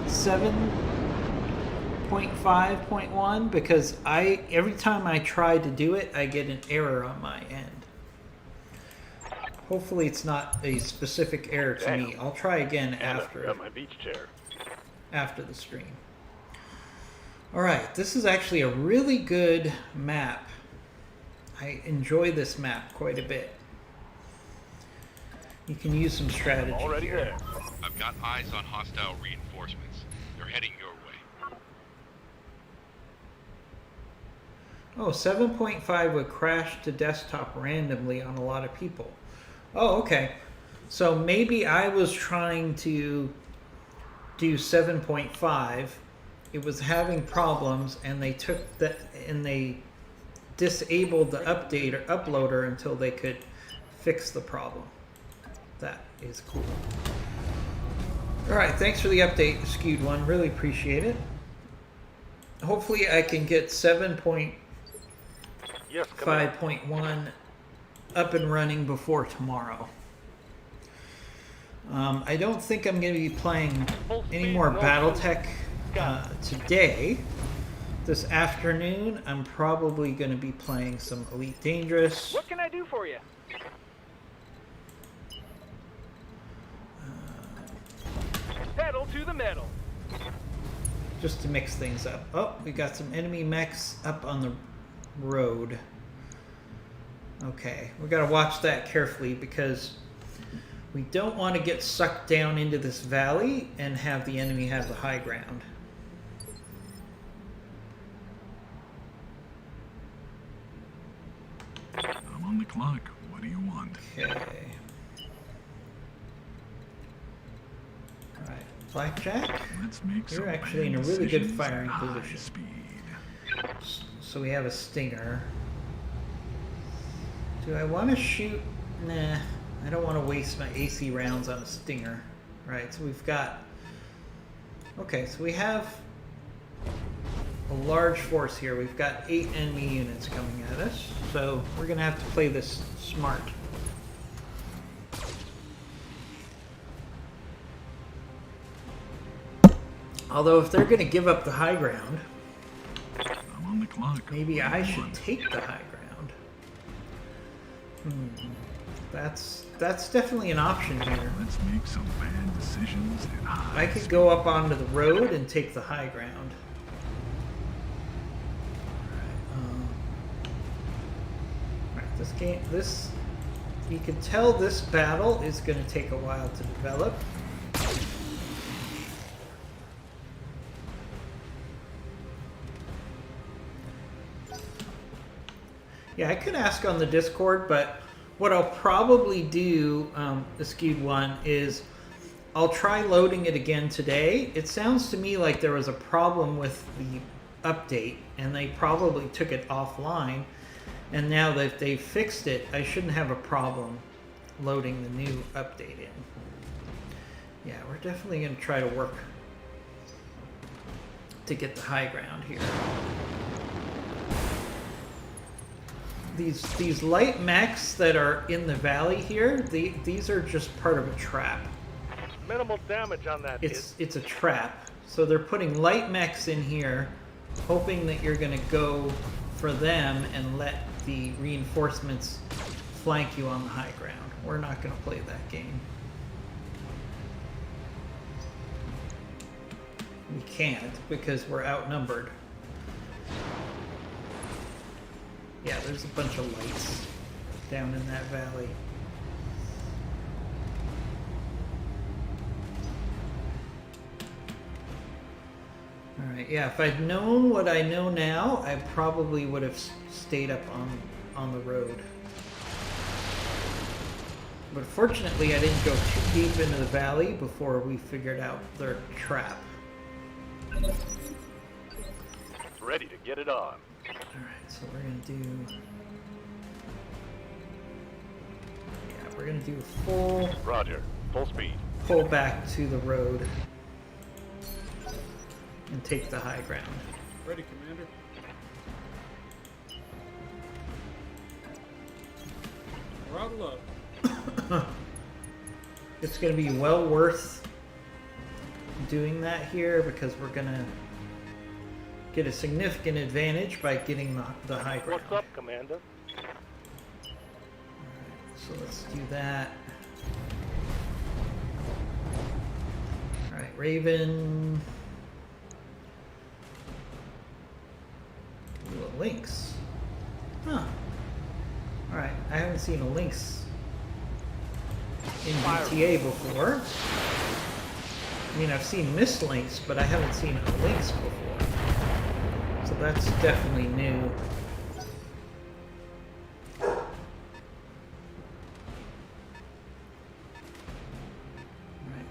7.5.1? Because every time I try to do it, I get an error on my end. Hopefully it's not a specific error to me. I'll try again after my beach chair. after the stream. Alright, this is actually a really good map. I enjoy this map quite a bit. You can use some strategy Already here. there. I've got eyes on hostile reinforcements. They're heading your way. Oh, 7.5 would crash to desktop randomly on a lot of people. Oh, okay. So maybe I was trying to do 7.5. It was having problems, and they took that and they disabled the update or uploader until they could fix the problem. That is cool. All right, thanks for the update, Skewed One. Really appreciate it. Hopefully, I can get 7.5.1 Yes, Commander. up and running before tomorrow. I don't think I'm going to be playing any more Battletech today. This afternoon, I'm probably going to be playing some Elite Dangerous. What can I do for you? Pedal to the metal. Just to mix things up. Oh, we got some enemy mechs up on the road. Okay, we got to watch that carefully because we don't want to get sucked down into this valley and have the enemy have the high ground. I'm on the clock. What do you want? Okay. Alright, Blackjack. Let's make You're some actually in bad a really good decisions firing at high position. speed. So we have a stinger. Do I want to shoot? Nah, I don't want to waste my AC rounds on a stinger. Right, so we've got... Okay, so we have a large force here. We've got 8 enemy units coming at us. So we're going to have to play this smart. Although if they're going to give up the high ground, I'm on the clock. maybe What do I you should want? take the high ground. That's definitely an option here. Let's make some bad decisions at high I could go up onto the road and take the high ground. Alright, this you can tell this battle is going to take a while to develop. Yeah, I could ask on the Discord, but what I'll probably do, the skewed one, is I'll try loading it again today. It sounds to me like there was a problem with the update, and they probably took it offline. And now that they've fixed it, I shouldn't have a problem loading the new update in. Yeah, we're definitely going to try to work to get the high ground here. These light mechs that are in the valley here, these are just part of a trap. Minimal damage on that. It's a trap. So they're putting light mechs in here, hoping that you're going to go for them and let the reinforcements flank you on the high ground. We're not going to play that game. We can't because we're outnumbered. Yeah, there's a bunch of lights down in that valley. Alright, yeah, if I'd known what I know now, I probably would have stayed up on the road. But fortunately, I didn't go too deep into the valley before we figured out their trap. Ready to get it on. Alright, so we're gonna do... Yeah, we're gonna do a full... Roger. Full speed. Pull back to the road. And take the high ground. Ready, Commander. Throttle up. It's gonna be well worth doing that here because we're gonna get a significant advantage by getting the high ground. What's up, Commander? Alright, so let's do that. Alright, Raven. Ooh, a lynx. Huh. Alright, I haven't seen a lynx in GTA before. I mean, I've seen Miss Lynx, but I haven't seen a lynx before. So that's definitely new. Alright,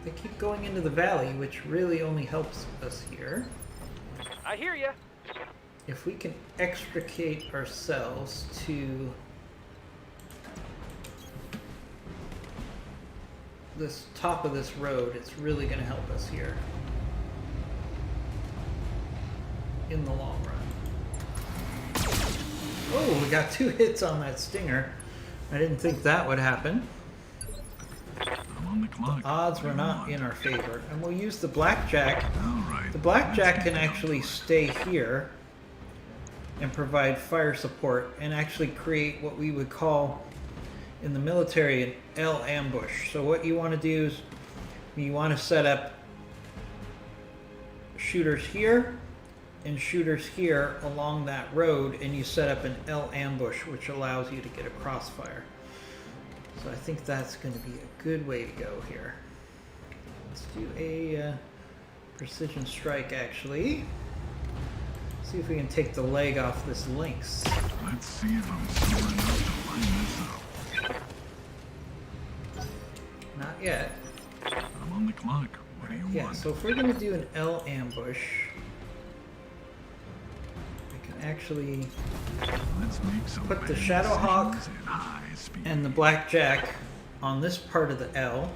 they keep going into the valley, which really only helps us here. I hear ya. If we can extricate ourselves to this top of this road, it's really going to help us here in the long run. Oh, we got 2 hits on that stinger. I didn't think that would happen. I'm on the clock. Odds were What do you not want? in our favor. And we'll use the blackjack. All right. The blackjack let's can get actually going. stay here and provide fire support and actually create what we would call in the military an L ambush. So what you want to do is you want to set up shooters here and shooters here along that road, and you set up an L ambush, which allows you to get a crossfire. So I think that's going to be a good way to go here. Let's do a precision strike, actually. See if we can take the leg off this lynx. Let's see if I'm smart enough to line this up. Not yet. I'm on the clock. What do you Yeah, want? so if we're going to do an L ambush, I can actually Let's make some put the bad Shadowhawk decisions at high speed. and the Blackjack on this part of the L,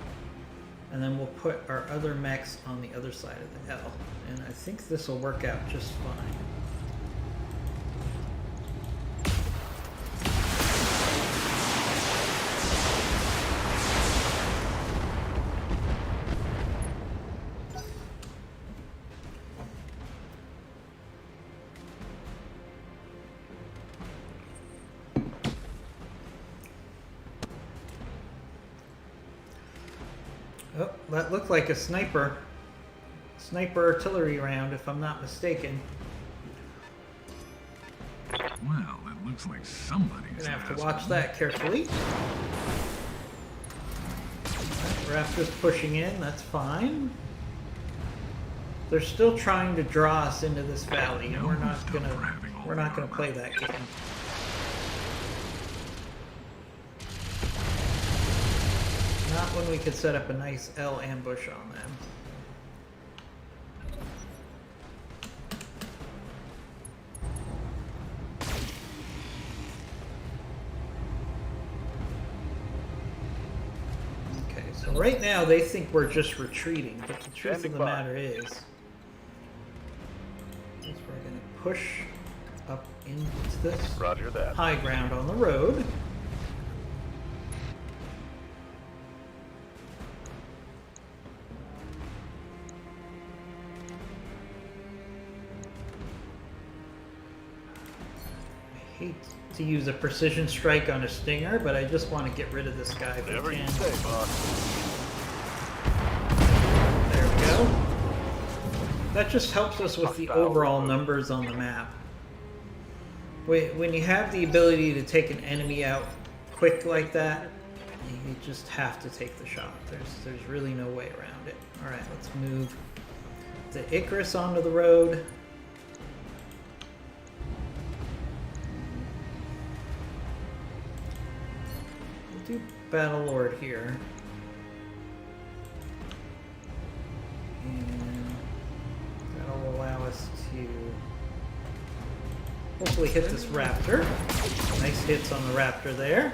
and then we'll put our other mechs on the other side of the L. And I think this will work out just fine. Oh, that looked like a sniper artillery round, if I'm not mistaken. Well, it looks like somebody's Gonna have to asshole. watch that carefully. Raptor's pushing in, that's fine. They're still trying to draw us into this valley, and we're not gonna play that game. Not when we could set up a nice L ambush on them. Okay, so right now they think we're just retreating, but the truth of the Standing by. matter is we're going to push up into this Roger that. high ground on the road. I hate to use a precision strike on a stinger, but I just want to get rid of this guy if I Whatever you can. say, boss. There we go. That just helps us with the Hostile overall removed. numbers on the map. When you have the ability to take an enemy out quick like that, you just have to take the shot. There's really no way around it. Alright, let's move the Icarus onto the road. We'll do Battlelord here. And that'll allow us to hopefully hit this raptor. Nice hits on the raptor there.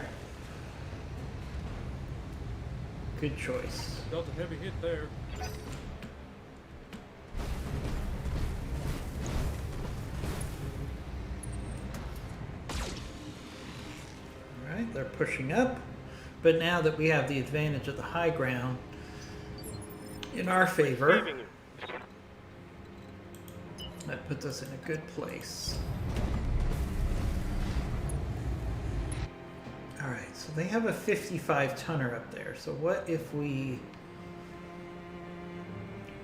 Good choice. Dealt a heavy hit there. Alright, they're pushing up. But now that we have the advantage of the high ground in our favor, Receiving you. that puts us in a good place. Alright, so they have a 55 tonner up there. So what if we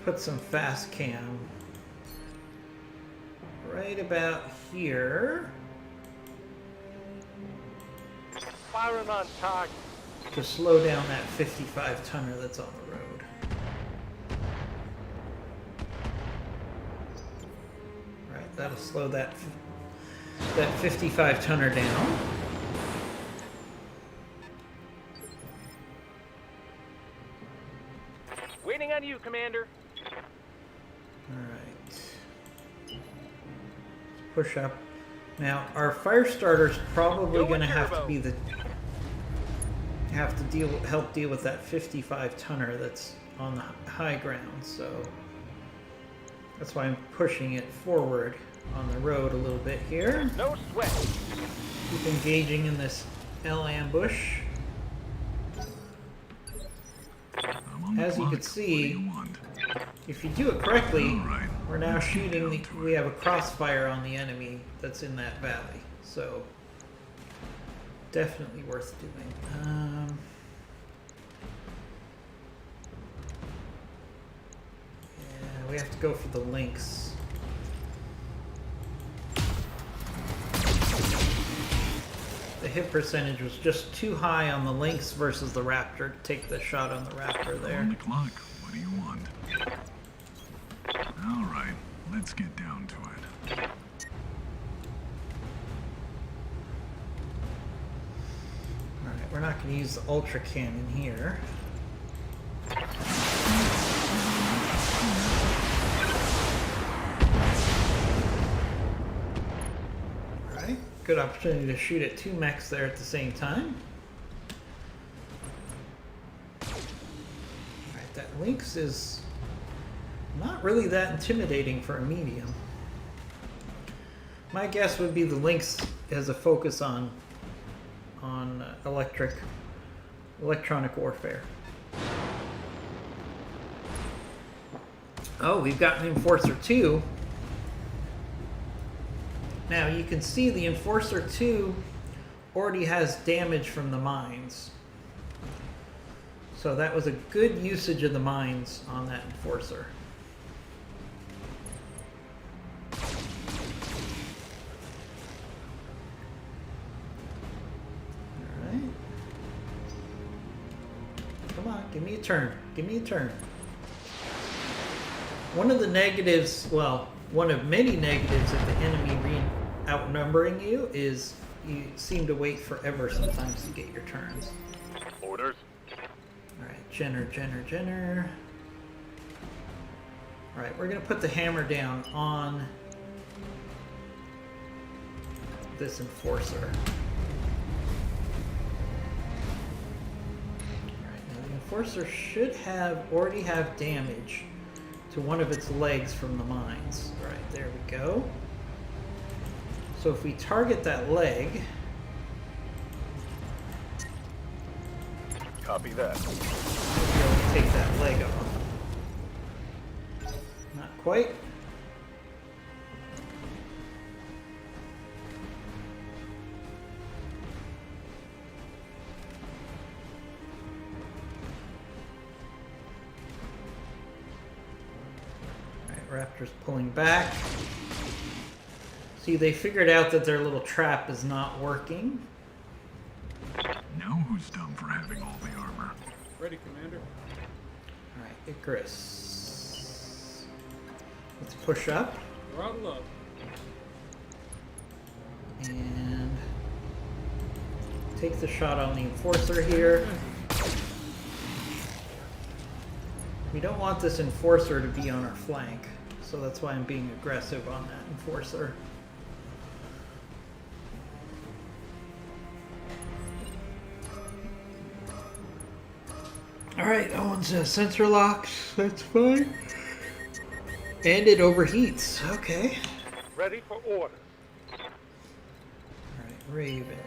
put some fast cam right about here Firing on target. to slow down that 55 tonner that's on the road? Alright, that'll slow that 55 tonner down. Waiting on you, Commander. Alright. Let's push up. Now, our fire starter's probably Go going to with have to turbo. be the... help deal with that 55 tonner that's on the high ground, so... That's why I'm pushing it forward on the road a little bit here. No sweat. Keep engaging in this L ambush. I'm on the As you clock. can see, What do you want? if you do it correctly, All right, we're now let's get shooting down the... to We it. have a crossfire on the enemy that's in that valley, so... Definitely worth doing. Yeah, we have to go for the lynx. The hit percentage was just too high on the lynx versus the raptor to take the shot on the raptor On there. the clock. What do you want? All right, let's get down to it. Alright, we're not going to use the ultra cannon here. Alright, good opportunity to shoot at two mechs there at the same time. Alright, that lynx is not really that intimidating for a medium. My guess would be the lynx has a focus on electronic warfare. Oh, we've got an Enforcer 2. Now you can see the Enforcer 2 already has damage from the mines. So that was a good usage of the mines on that enforcer. Alright. Come on, give me a turn. Give me a turn. One of the negatives, well, one of many negatives of the enemy outnumbering you is you seem to wait forever sometimes to get your turns. Orders. Alright, Jenner. Alright, we're going to put the hammer down on this enforcer. Alright, now the enforcer should already have damage to one of its legs from the mines. Alright, there we go. So if we target that leg, Copy that. we'll be able to take that leg off. Not quite. Alright, Raptor's pulling back. See, they figured out that their little trap is not working. Know who's dumb for having all the armor. Ready, Commander. Alright, Icarus. Let's push up. Throttle up. And take the shot on the enforcer here. We don't want this enforcer to be on our flank, so that's why I'm being aggressive on that enforcer. Alright, that one's sensor locks, that's fine. And it overheats, okay. Ready for orders. Alright, Raven.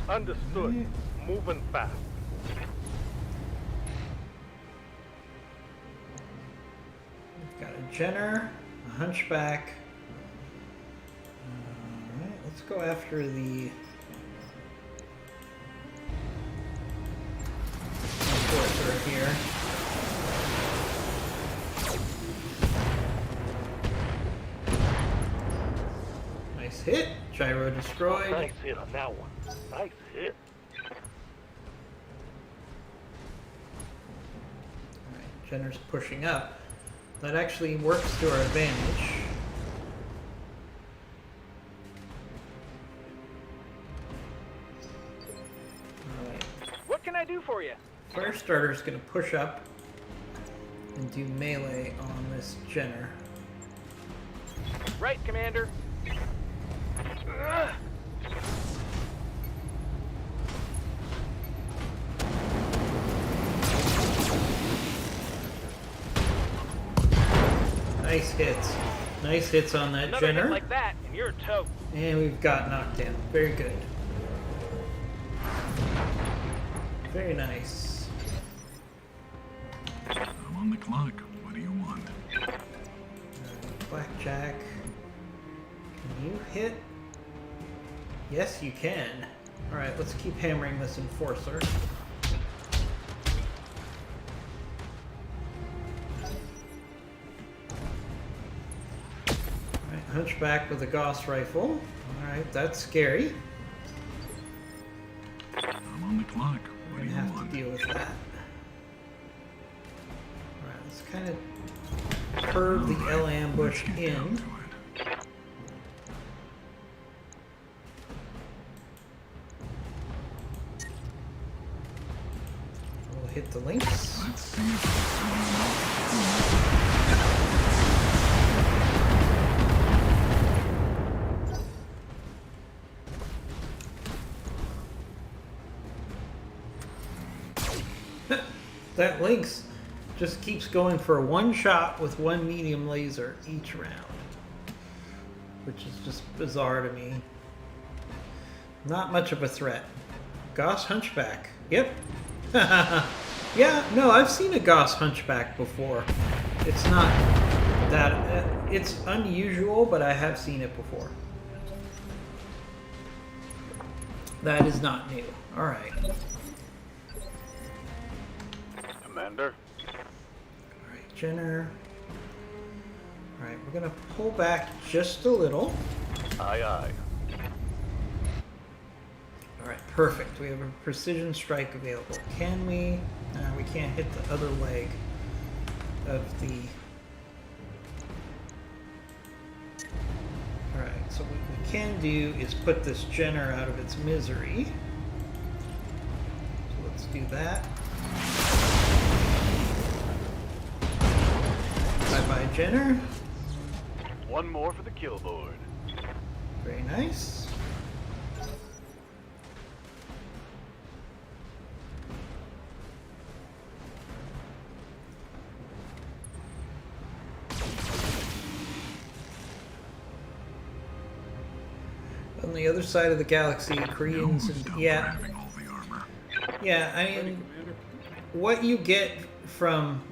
Understood. Moving fast. We've got a Jenner, a Hunchback. Alright, let's go after the enforcer here. Nice hit. Gyro destroyed. Nice hit on that one. Nice hit. Alright, Jenner's pushing up. That actually works to our advantage. Alright. What can I do for you? Firestarter's gonna push up and do melee on this Jenner. Right, Commander. Ugh. Nice hits. Nice hits on that Another hit Jenner. like that, and you're toast. And we've got knocked down. Very good. Very nice. I'm on the clock. What do you want? Blackjack. Can you hit? Yes, you can. Alright, let's keep hammering this enforcer. Alright, Hunchback with a Gauss rifle. Alright, that's scary. I'm on the clock. We're What do gonna you have want? to deal with that. Alright, let's kind of curve the L ambush Let's get down in. to it. We'll hit the links. Let's see if That Lynx just keeps going for one shot with one medium laser each round, which is just bizarre to me. Not much of a threat. Gauss Hunchback. Yep. Yeah, no, I've seen a Gauss Hunchback before. It's not that... It's unusual, but I have seen it before. That is not new. All right. Commander. All right, Jenner. All right, we're gonna pull back just a little. Aye, aye. All right, perfect. We have a precision strike available. Can we? We can't hit the other leg of the. All right, so what we can do is put this Jenner out of its misery. So let's do that. Bye-bye, Jenner. One more for the kill board. Very nice. On the other side of the galaxy, Koreans and yeah, Grabbing all the armor. yeah. I mean, what you get from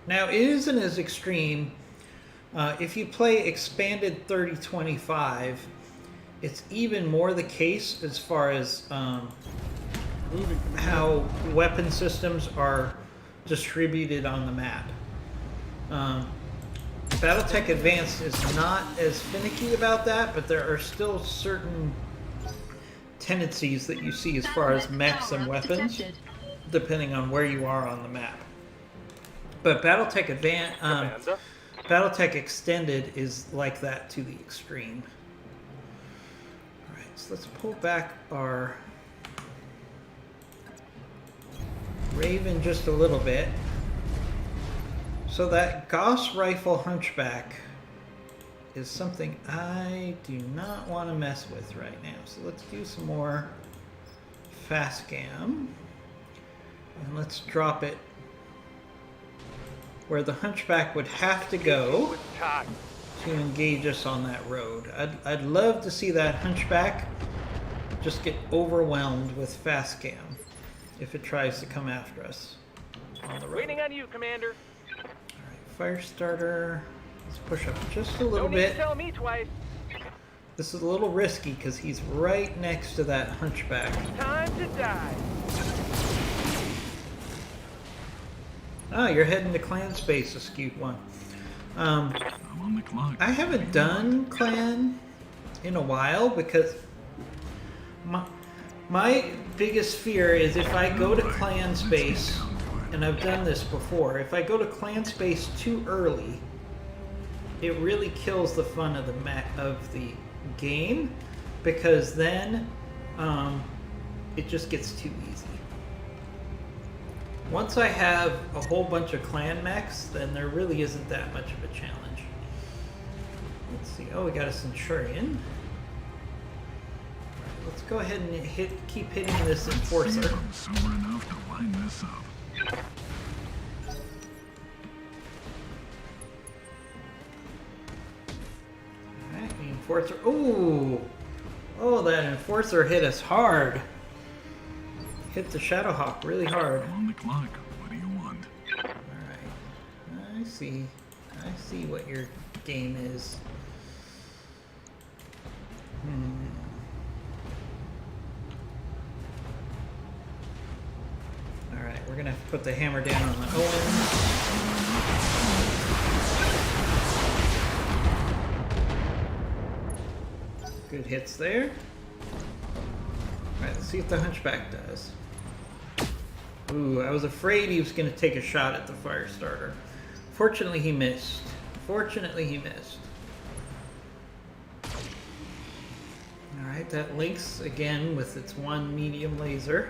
now it isn't as extreme. If you play expanded 3025, it's even more the case as far as how weapon systems are distributed on the map. Battletech Advanced is not as finicky about that, but there are still certain tendencies that you see as far as mechs and weapons, depending on where you are on the map. But Battletech Advanced, Commander. Battletech Extended is like that to the extreme. Alright, so let's pull back our Raven just a little bit. So that Gauss Rifle Hunchback is something I do not want to mess with right now. So let's do some more fast cam. And let's drop it where the Hunchback would have to go With time. to engage us on that road. I'd love to see that Hunchback just get overwhelmed with fast cam if it tries to come after us on the road. Waiting on you, Commander. Fire starter. Let's push up just a little Don't need to bit. tell me twice. This is a little risky because he's right next to that Hunchback. Time to die. Ah, you're heading to clan space, Askew One. I'm on the clock. I haven't done clan in a while because my biggest fear is if I go to clan space, and I've done this before, if I go to clan space too early, it really kills the fun of the game, because then it just gets too easy. Once I have a whole bunch of clan mechs, then there really isn't that much of a challenge. Let's see. Oh, we got a Centurion. Alright, let's go ahead and keep hitting this Enforcer. I'm sober enough to line this up. Alright, the Enforcer. Ooh! Oh, that Enforcer hit us hard. Hit the Shadowhawk really hard. I'm on the clock. What do you want? Alright. I see. I see what your game is. Alright, we're gonna have to put the hammer down on the Owen. Good hits there. Alright, let's see what the Hunchback does. Ooh, I was afraid he was going to take a shot at the fire starter. Fortunately, he missed. Fortunately, he missed. Alright, that links again with its one medium laser.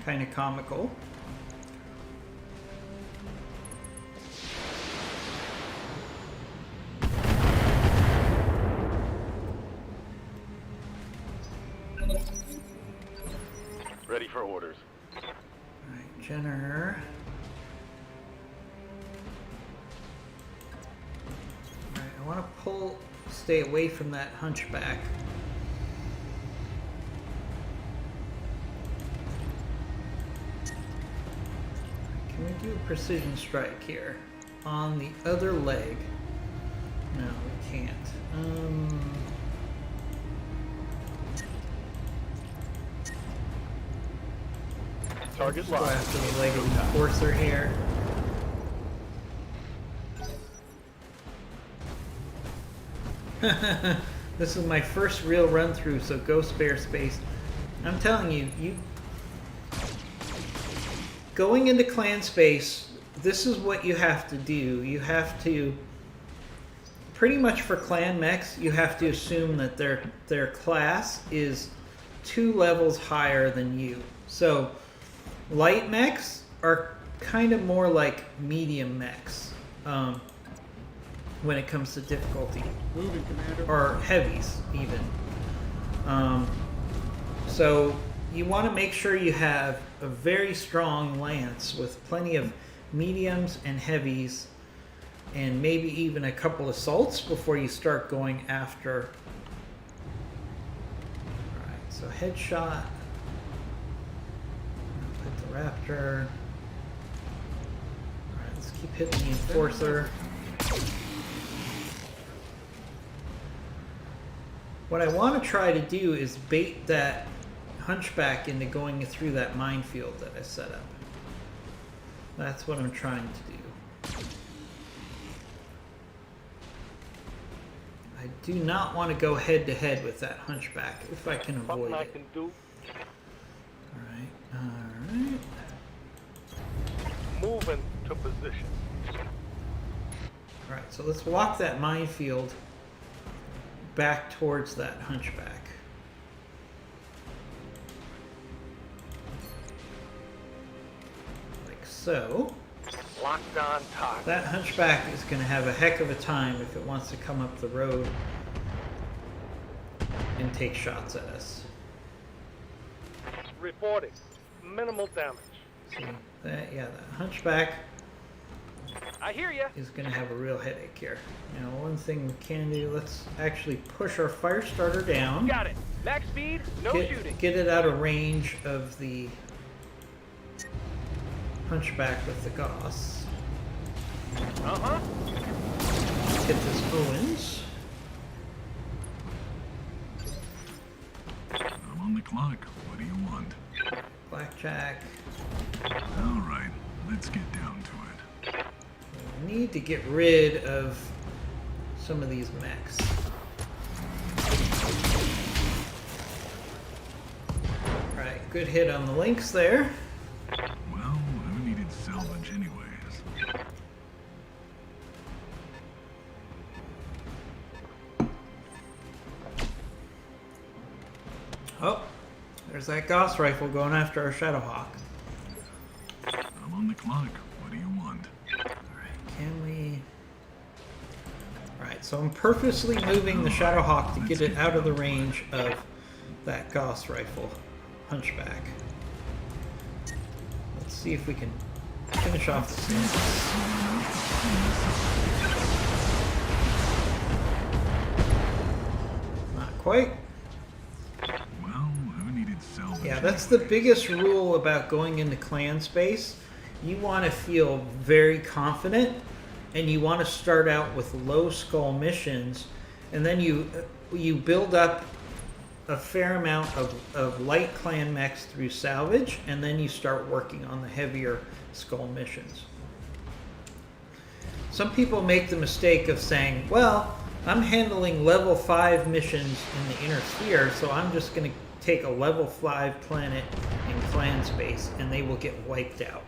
Kind of comical. Ready for orders. Alright, Jenner. Alright, I want to stay away from that Hunchback. Can we do a precision strike here? on the other leg. No, we can't. Target Go locked. after the leg of the enforcer here. This is my first real run through, so go spare space. I'm telling you, going into clan space, this is what you have to do. You have to, pretty much for clan mechs, you have to assume that their class is 2 levels higher than you. So light mechs are kind of more like medium mechs when it comes to difficulty. Moving, Commander. Or heavies even. So you want to make sure you have a very strong lance with plenty of mediums and heavies, and maybe even a couple assaults before you start going after. Alright, so headshot. Put the raptor. Alright, let's keep hitting the enforcer. What I want to try to do is bait that hunchback into going through that minefield that I set up. That's what I'm trying to do. I do not want to go head to head with that hunchback if I can avoid it. do. Alright. Moving to position. Alright, so let's walk that minefield back towards that hunchback. Like so. Locked on target. That hunchback is going to have a heck of a time if it wants to come up the road and take shots at us. Reporting. Minimal damage. See, that hunchback I hear ya. is going to have a real headache here. Now, one thing we can do, let's actually push our fire starter down. Got it. Max speed, no shooting. Get it out of range of the hunchback with the Goss. Uh-huh. Get this Owens. I'm on the clock. What do you want? Blackjack. All right, let's get down to it. We need to get rid of some of these mechs. Alright, good hit on the links there. Well, who needed salvage anyways? Oh, there's that Gauss rifle going after our Shadowhawk. I'm on the clock. What do you want? Alright, can we... Alright, so I'm purposely moving the Shadowhawk to get it out of the range of that Gauss rifle hunchback. Let's see if we can finish off the scene. Not quite. Well, who needed salvage? Yeah, that's the biggest rule about going into clan space. You want to feel very confident, and you want to start out with low skull missions, and then you build up a fair amount of light clan mechs through salvage, and then you start working on the heavier skull missions. Some people make the mistake of saying, well, I'm handling level 5 missions in the inner sphere, so I'm just going to take a level 5 planet in clan space, and they will get wiped out.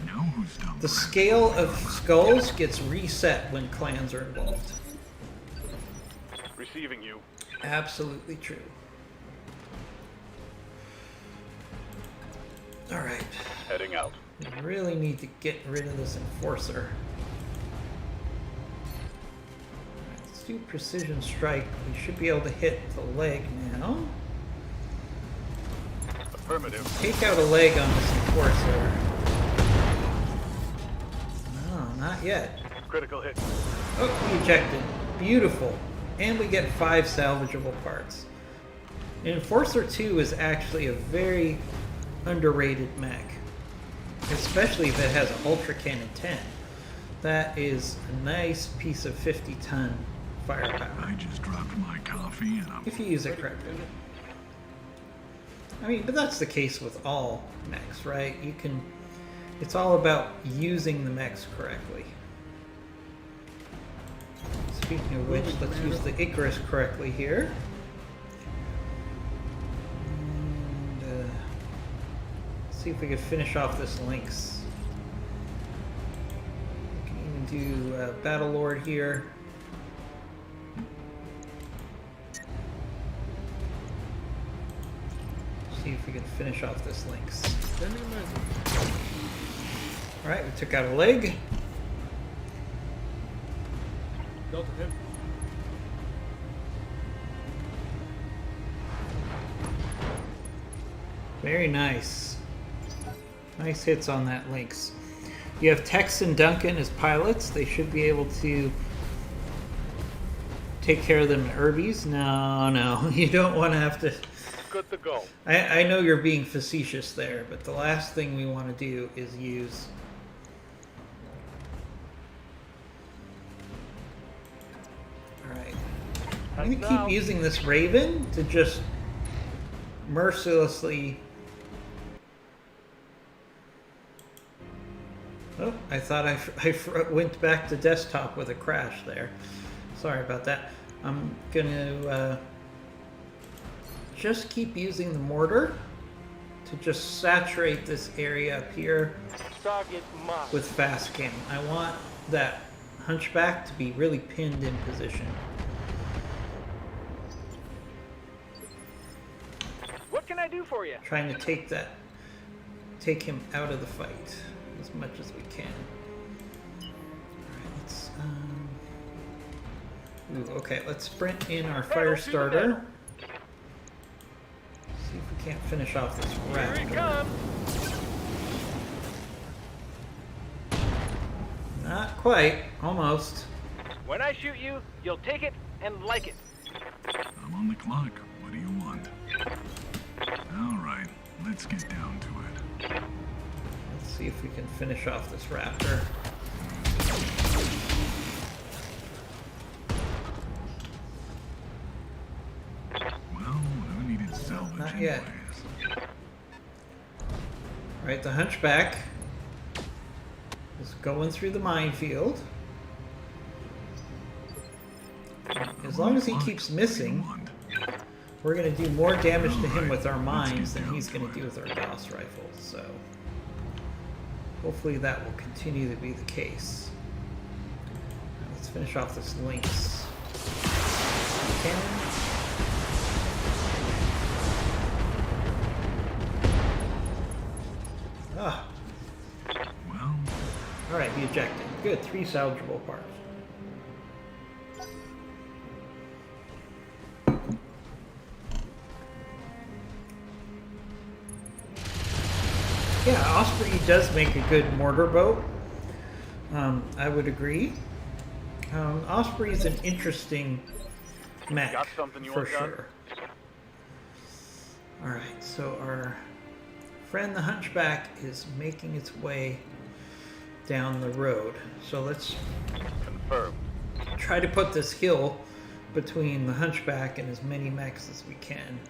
Know who's done The scale of skulls gets reset when clans are involved. Receiving you. Absolutely true. Alright. Heading out. We really need to get rid of this enforcer. Alright, let's do precision strike. We should be able to hit the leg now. Affirmative. Take out a leg on this enforcer. No, not yet. Critical hit. Oh, we ejected. Beautiful. And we get 5 salvageable parts. Enforcer 2 is actually a very underrated mech. Especially if it has an Ultra Cannon 10. That is a nice piece of 50-ton firepower. I just dropped my coffee and I'm If you use it Ready, correctly. Commander. I mean, but that's the case with all mechs, right? You can... It's all about using the mechs correctly. Speaking of which, let's use the Icarus correctly here. And, see if we can finish off this Lynx. We can even do Battle Lord here. See if we can finish off this Lynx. Sending a message. Alright, we took out a leg. Delta hit. Very nice. Nice hits on that Lynx. You have Tex and Duncan as pilots. They should be able to take care of them in Irbies. No, you don't want to have to... Good to go. I know you're being facetious there, but the last thing we want to do is use... Alright. I'm going to keep using this Raven to just mercilessly... Oh, I thought I went back to desktop with a crash there. Sorry about that. I'm going to just keep using the mortar to just saturate this area up here Target marked. with fast cam. I want that hunchback to be really pinned in position. What can I do for you? Trying to take him out of the fight as much as we can. Alright, let's okay, let's sprint in our fire to the starter. middle. See if we can't finish off this Here he raptor. comes. Not quite, almost. When I shoot you, you'll take it and like it. I'm on the clock. What do you want? All right, let's get down to it. Let's see if we can finish off this raptor. Well, who needed salvage Not yet. anyways? Alright, the hunchback is going through the minefield. As long as he keeps missing, we're going to do more damage to him with our mines than he's going to do with our Gauss rifles, so hopefully that will continue to be the case. Now let's finish off this Lynx. Cannon. Ah, Well, alright, he ejected. Good, 3 salvageable parts. Yeah, Osprey does make a good mortar boat. I would agree. Osprey is an interesting mech, Got something you for want done? sure. Alright, so our friend the Hunchback is making its way down the road. So let's Confirmed. try to put this hill between the Hunchback and as many mechs as we can.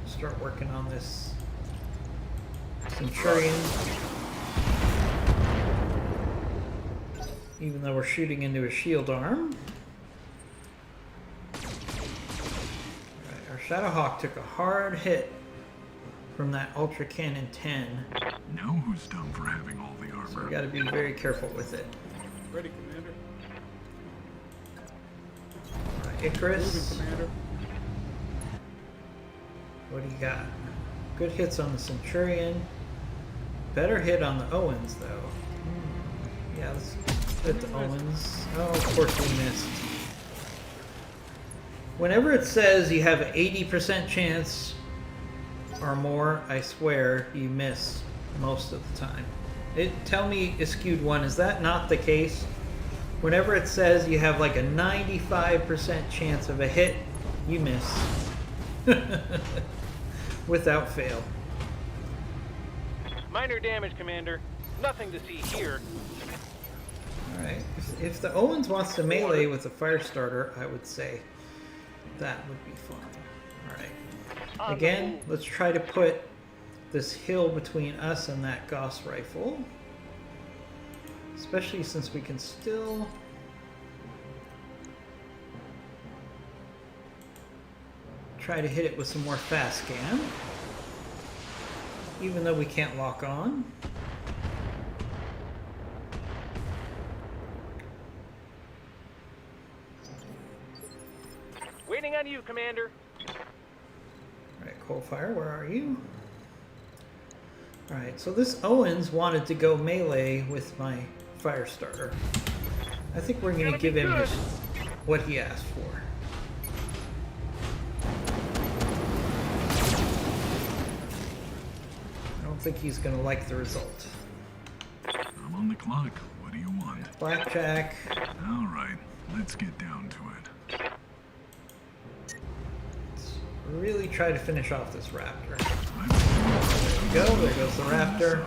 Start working on this Centurion. Even though we're shooting into a shield arm. Alright, our Shadowhawk took a hard hit from that Ultra Cannon 10. know who's dumb for having all the So we armor. gotta be very careful with it. Ready, Commander. Alright, Moving, Icarus. Commander. What do you got? Good hits on the Centurion. Better hit on the Owens, though. Yeah, let's hit the Owens. Oh, of course we missed. Whenever it says you have an 80% chance or more, I swear you miss most of the time. Tell me, Skewed One, is that not the case? Whenever it says you have like a 95% chance of a hit, you miss. Without fail. Minor damage, Commander. Nothing to see here. Alright, if the Owens wants to melee with a fire starter, I would say that would be fun. Alright. Again, let's try to put this hill between us and that Gauss rifle. Especially since we can still... try to hit it with some more fast scan. Even though we can't lock on. Waiting on you, Commander. Alright, Coalfire, where are you? Alright, so this Owens wanted to go melee with my fire starter. I think we're going to give him what he asked for. I don't think he's going to like the result. I'm on the clock. What do you want? Blackjack. All right, let's get down to it. Let's really try to finish off this raptor. There we go. There goes the raptor.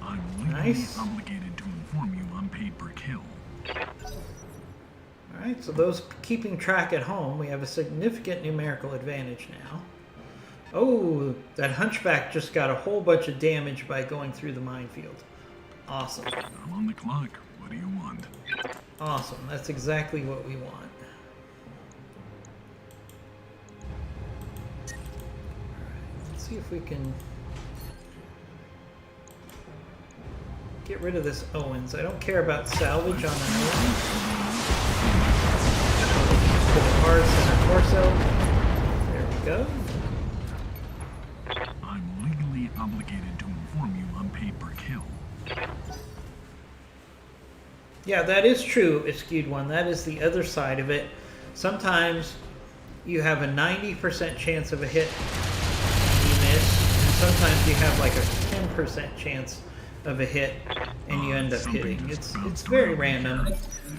I'm legally Nice. obligated to inform you I'm paid per kill. Alright, so those keeping track at home, we have a significant numerical advantage now. Oh, that hunchback just got a whole bunch of damage by going through the minefield. Awesome. I'm on the clock. What do you want? Awesome. That's exactly what we want. Alright, let's see if we can get rid of this Owens. I don't care about salvage on an Owens. Put the parts in our torso. There we go. I'm legally obligated to inform you I'm paid per kill. Yeah, that is true, Skewed One. That is the other side of it. Sometimes you have a 90% chance of a hit, you miss, and sometimes you have like a 10% chance of a hit, and you end up hitting. It's very random,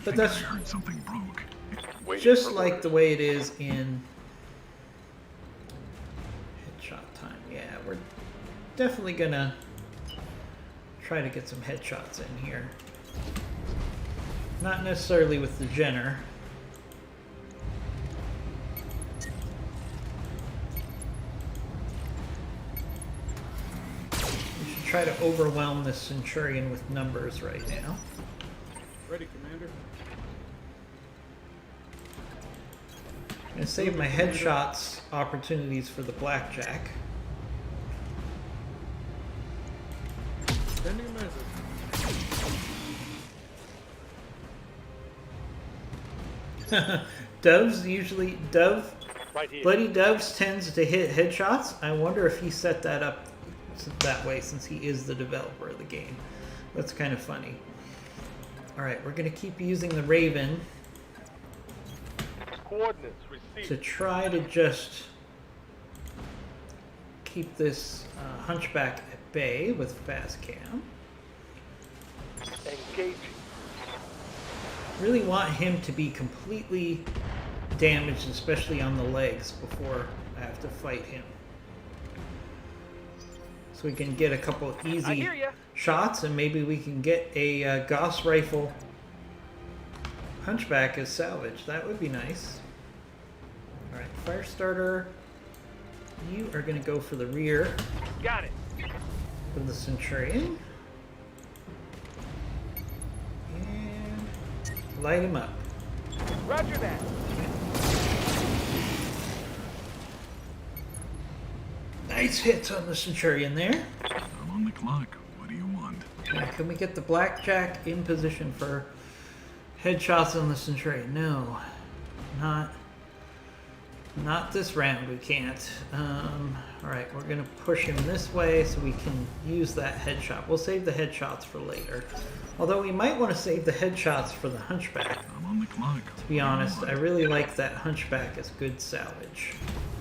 but that's I heard something broke. just like the way it is in headshot time. Yeah, we're definitely gonna try to get some headshots in here. Not necessarily with the Jenner. We should try to overwhelm this Centurion with numbers right now. Ready, Commander. I'm gonna save my headshots opportunities for the Blackjack. Sending a message. Doves usually Right here. Bloody Doves tends to hit headshots. I wonder if he set that up that way since he is the developer of the game. That's kind of funny. Alright, we're going to keep using the Raven Coordinates to received. try to just keep this hunchback at bay with fast cam. Engaging. Really want him to be completely damaged, especially on the legs, before I have to fight him. So we can get a couple of I easy hear ya. shots, and maybe we can get a Gauss rifle hunchback as salvage. That would be nice. Alright, fire starter. You are going to go for the rear Got it. of the Centurion. And light him up. Roger that. Nice hits on the Centurion there. I'm on the clock. What do you want? Now, can we get the Blackjack in position for headshots on the Centurion? No, not this round. We can't. All right, we're gonna push him this way so we can use that headshot. We'll save the headshots for later. Although we might want to save the headshots for the Hunchback. I'm on the clock. To be honest, I really like that Hunchback as good salvage.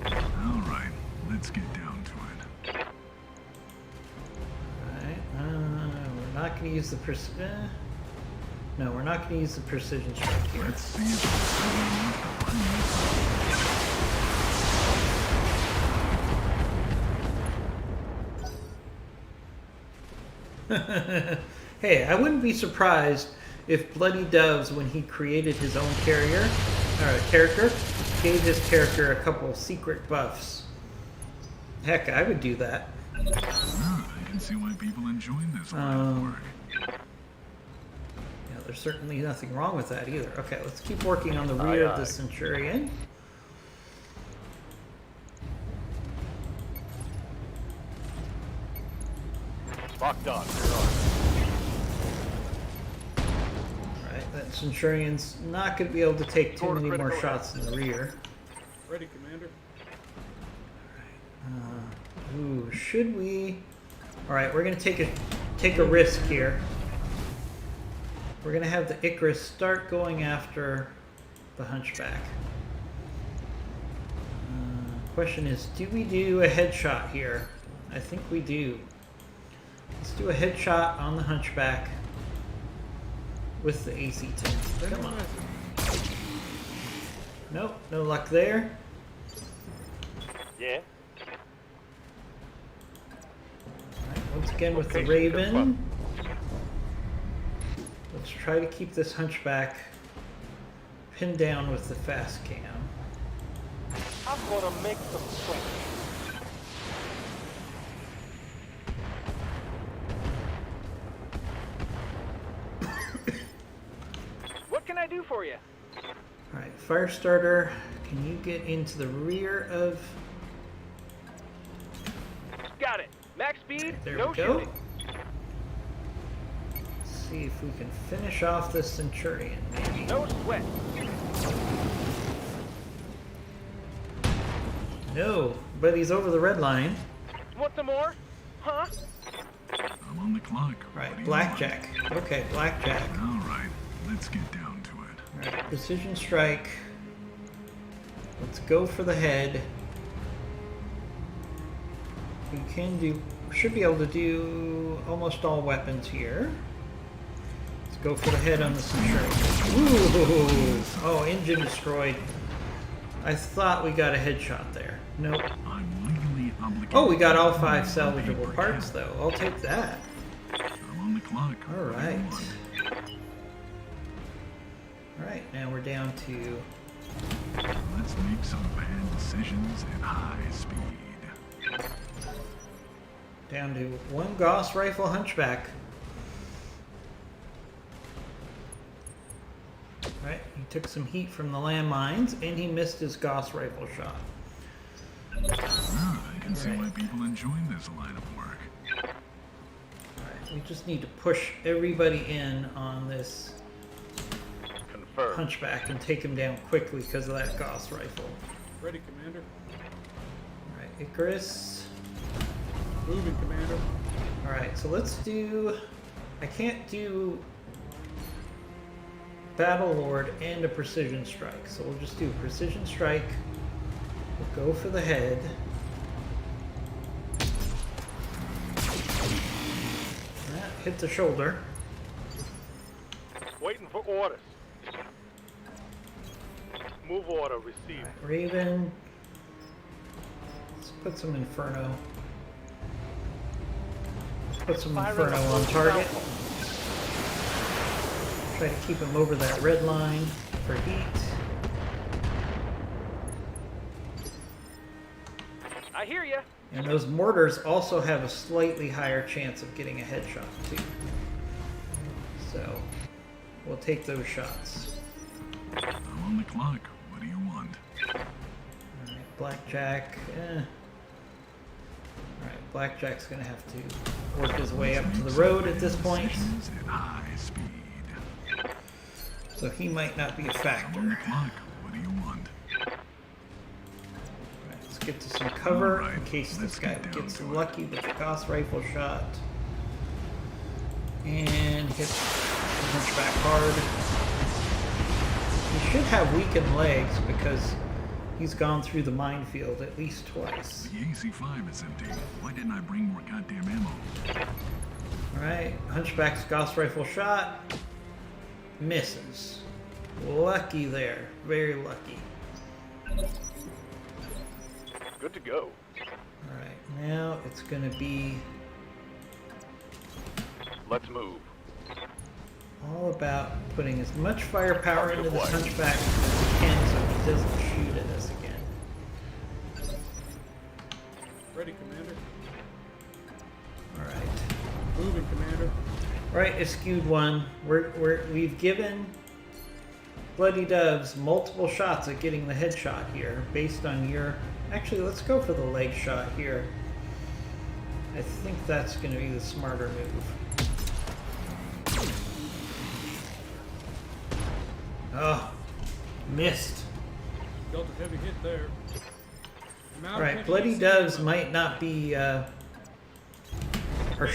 All right, let's get down to it. Alright, we're not going to use the precision. No, we're not going to use the precision strike here. Let's see if it's Hey, I wouldn't be surprised if Bloody Doves, when he created his own character, gave his character a couple secret buffs. Heck, I would do that. Ah, I can see why people enjoy this line of work. Yeah, there's certainly nothing wrong with that either. Okay, let's keep working on the rear of the Centurion. Locked on. Alright, that Centurion's not going to be able to take too many more shots in the rear. Ready, Commander. Ooh, should we? Alright, we're going to take a risk here. We're going to have the Icarus start going after the Hunchback. Question is, do we do a headshot here? I think we do. Let's do a headshot on the Hunchback with the AC-10. Come on. Nope, no luck there. Yeah. Alright, once again with the Raven. Let's try to keep this Hunchback pinned down with the fast cam. I'm gonna make some swing. What can I do for you? Alright, Firestarter, can you get into the rear of... Got it. Max speed, There no we go. shooting. Let's see if we can finish off this Centurion, maybe. No sweat. No, but he's over the red line. Want some more? Huh? I'm on the clock. What do Right, you Blackjack. Okay, Blackjack. want? All right, let's get down to it. Alright, precision strike. Let's go for the head. We should be able to do almost all weapons here. Let's go for the head on the Centurion. Ooh! Oh, engine destroyed. I thought we got a headshot there. Nope. I'm legally obligated. Oh, we got all 5 to salvageable paper parts count. though. I'll take that. I'm on the clock. All What do you right. want? All right, now we're down to Let's make some bad decisions at high speed. one Gauss rifle Hunchback. Right, he took some heat from the landmines, and he missed his Gauss rifle shot. Ah, I can see Right. why people enjoy this line of work. Alright, we just need to push everybody in on this Confirmed. Hunchback and take him down quickly because of that Gauss rifle. Ready, Commander. Alright, Icarus. Moving, Commander. Alright, so let's do... I can't do Battle Lord and a Precision Strike, so we'll just do Precision Strike. We'll go for the head. Hit the shoulder. Waiting for orders. Move order received. Alright, Raven. Let's put some Inferno. Let's put some Inferno on target. Try to keep him over that red line for heat. I hear ya. And those mortars also have a slightly higher chance of getting a headshot too. So we'll take those shots. I'm on the clock. What do you want? Alright, Blackjack. Alright, Blackjack's gonna have to work his way up to the road at this point. Decisions at high speed. So he might not be a I'm on the factor. clock. What do you want? Alright, let's get to some cover in Alright, case this let's guy get down gets to it. lucky with the Gauss rifle shot. And hit the Hunchback hard. He should have weakened legs because he's gone through the minefield at least twice. The AC-5 is empty. Why didn't I bring more goddamn ammo? Alright, Hunchback's Gauss rifle shot. Misses. Lucky there. Very lucky. Good to go. Alright, now it's gonna be Let's move. All about putting as much firepower into this hunchback as we can so he doesn't shoot at us again. Ready, Commander. Alright. Moving, Commander. Right, Eschewed One. We've given Bloody Doves multiple shots at getting the headshot here based on your... Actually, let's go for the leg shot here. I think that's going to be the smarter move. Oh, missed. Dealt a heavy hit there. Alright, Bloody Doves might not be our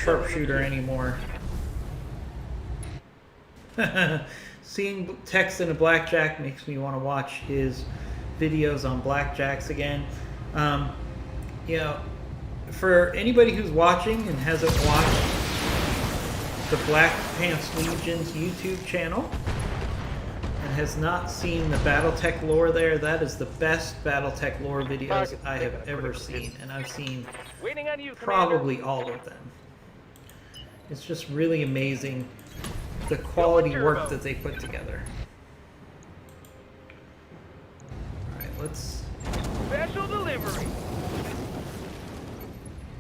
sharpshooter anymore. Seeing text in a blackjack makes me want to watch his videos on blackjacks again. You know, for anybody who's watching and hasn't watched the Black Pants Legion's YouTube channel and has not seen the Battletech lore there, that is the best Battletech lore videos I have ever seen, and I've seen Waiting on you, probably all of them. It's just really amazing the quality work that they put together. Alright, let's Special delivery.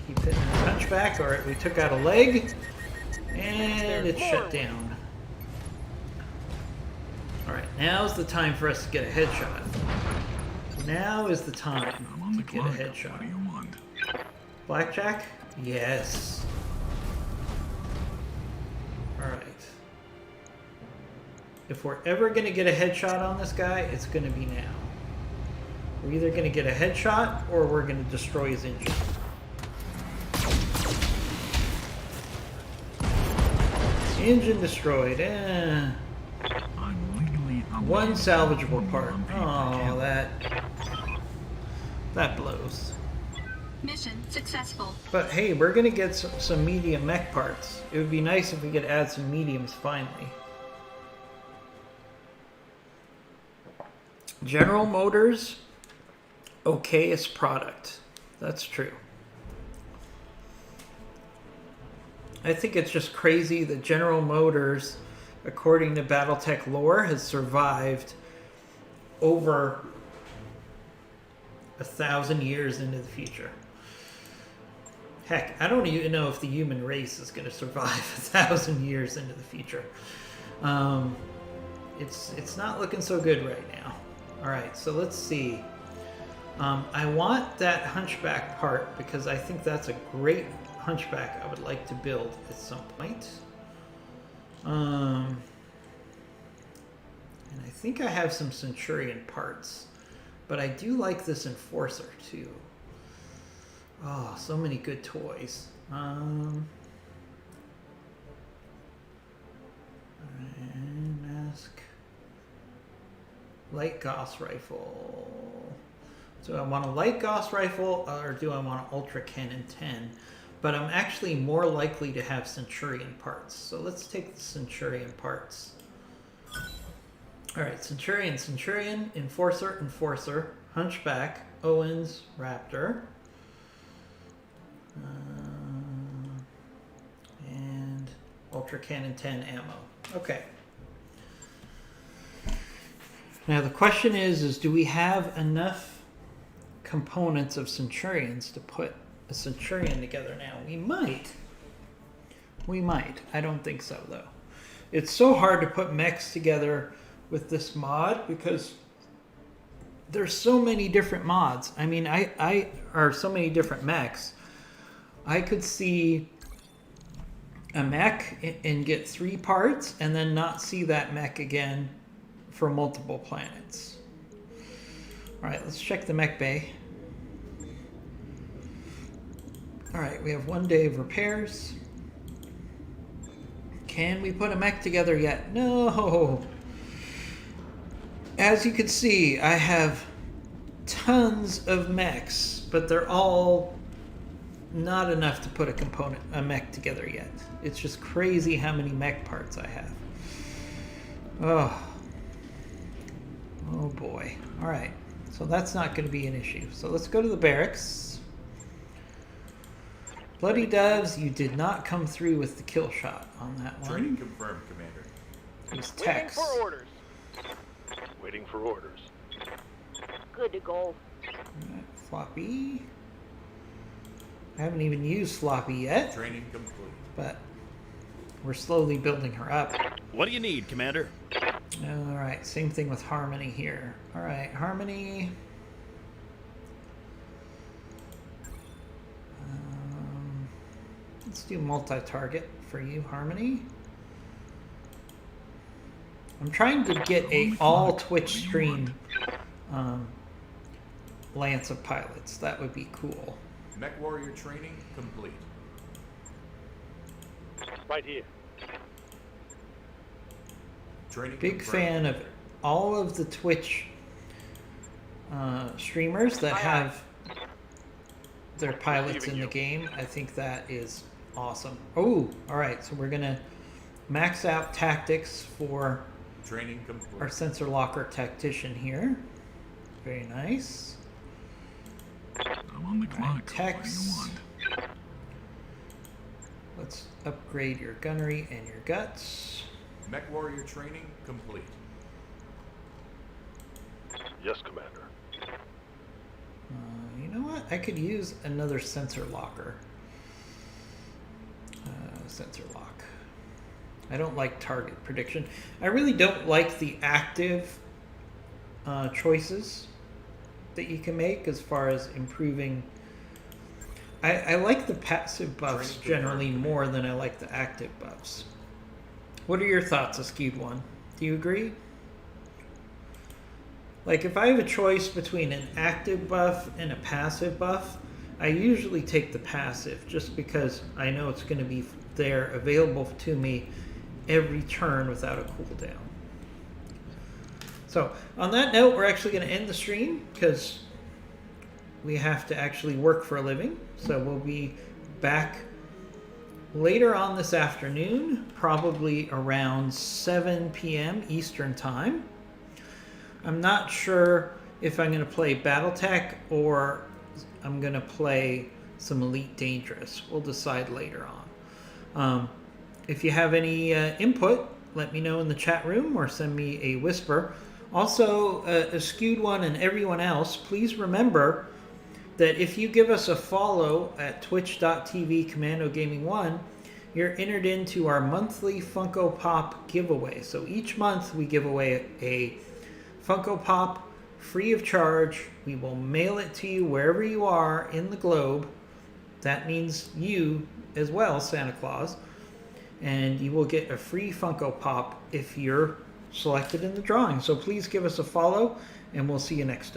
keep hitting the hunchback. Alright, we took out a leg, and it's shut down. Alright, now's the time for us to get a headshot. Now is the time I'm on to the get a clock. What headshot. do you want? Blackjack? Yes. Alright. If we're ever going to get a headshot on this guy, it's going to be now. We're either going to get a headshot or we're going to destroy his engine. Engine destroyed. I'm legally One obligated salvageable to part. inform you Oh, on that blows. Mission successful. But hey, we're going to get some medium mech parts. It would be nice if we could add some mediums finally. General Motors, okayest product. That's true. I think it's just crazy that General Motors, according to Battletech lore, has survived over 1,000 years into the future. Heck, I don't even know if the human race is going to survive 1,000 years into the future. It's not looking so good right now. All right, so let's see. I want that hunchback part because I think that's a great hunchback I would like to build at some point. And I think I have some Centurion parts, but I do like this Enforcer too. Oh, so many good toys. And mask. Light Gauss rifle. So I want a light Gauss rifle or do I want an Ultra Cannon 10? But I'm actually more likely to have Centurion parts. So let's take the Centurion parts. Alright, Centurion, Enforcer, Hunchback, Owens, Raptor. And Ultra Cannon 10 ammo. Okay. Now the question is do we have enough components of Centurions to put a Centurion together now? We might. We might. I don't think so, though. It's so hard to put mechs together with this mod because there's so many different mods. I mean, I are so many different mechs. I could see a mech and get 3 parts and then not see that mech again for multiple planets. Alright, let's check the mech bay. Alright, we have 1 day of repairs. Can we put a mech together yet? No! As you can see, I have tons of mechs, but they're all not enough to put a mech together yet. It's just crazy how many mech parts I have. Oh boy. Alright, so that's not going to be an issue. So let's go to the barracks. Bloody Doves, you did not come through with the kill shot on that one. Training confirmed, Commander. These Waiting techs. for orders. Waiting for orders. Good to go. Alright, floppy. I haven't even used floppy yet, Training complete. but we're slowly building her up. What do you need, Commander? Alright, same thing with Harmony here. Alright, Harmony. Let's do multi-target for you, Harmony. I'm trying to get a all Twitch stream Lance of Pilots. That would be cool. Mech Warrior training complete. Right here. Training Big confirmed. fan of all of the Twitch streamers that have their pilots in the game. I think that is awesome. Oh, all right. So we're gonna max out tactics for Training complete. our sensor locker tactician here. Very nice. I'm on the clock. What do you Techs. want? Let's upgrade your gunnery and your guts. Mech Warrior training complete. Yes, Commander. You know what? I could use another sensor locker. Sensor lock. I don't like target prediction. I really don't like the active choices that you can make as far as improving. I like the passive buffs Training generally confirmed. more than I like the active buffs. What are your thoughts, Askewed One? Do you agree? Like, if I have a choice between an active buff and a passive buff, I usually take the passive just because I know it's going to be there available to me every turn without a cooldown. So, on that note, we're actually going to end the stream because we have to actually work for a living. So, we'll be back later on this afternoon, probably around 7 p.m. Eastern Time. I'm not sure if I'm going to play Battletech or I'm going to play some Elite Dangerous. We'll decide later on. If you have any input, let me know in the chat room or send me a whisper. Also, Askewed One and everyone else, please remember that if you give us a follow at twitch.tv Commando Gaming 1, you're entered into our monthly Funko Pop giveaway. So each month we give away a Funko Pop free of charge. We will mail it to you wherever you are in the globe. That means you as well, Santa Claus. And you will get a free Funko Pop if you're selected in the drawing. So please give us a follow, and we'll see you next time.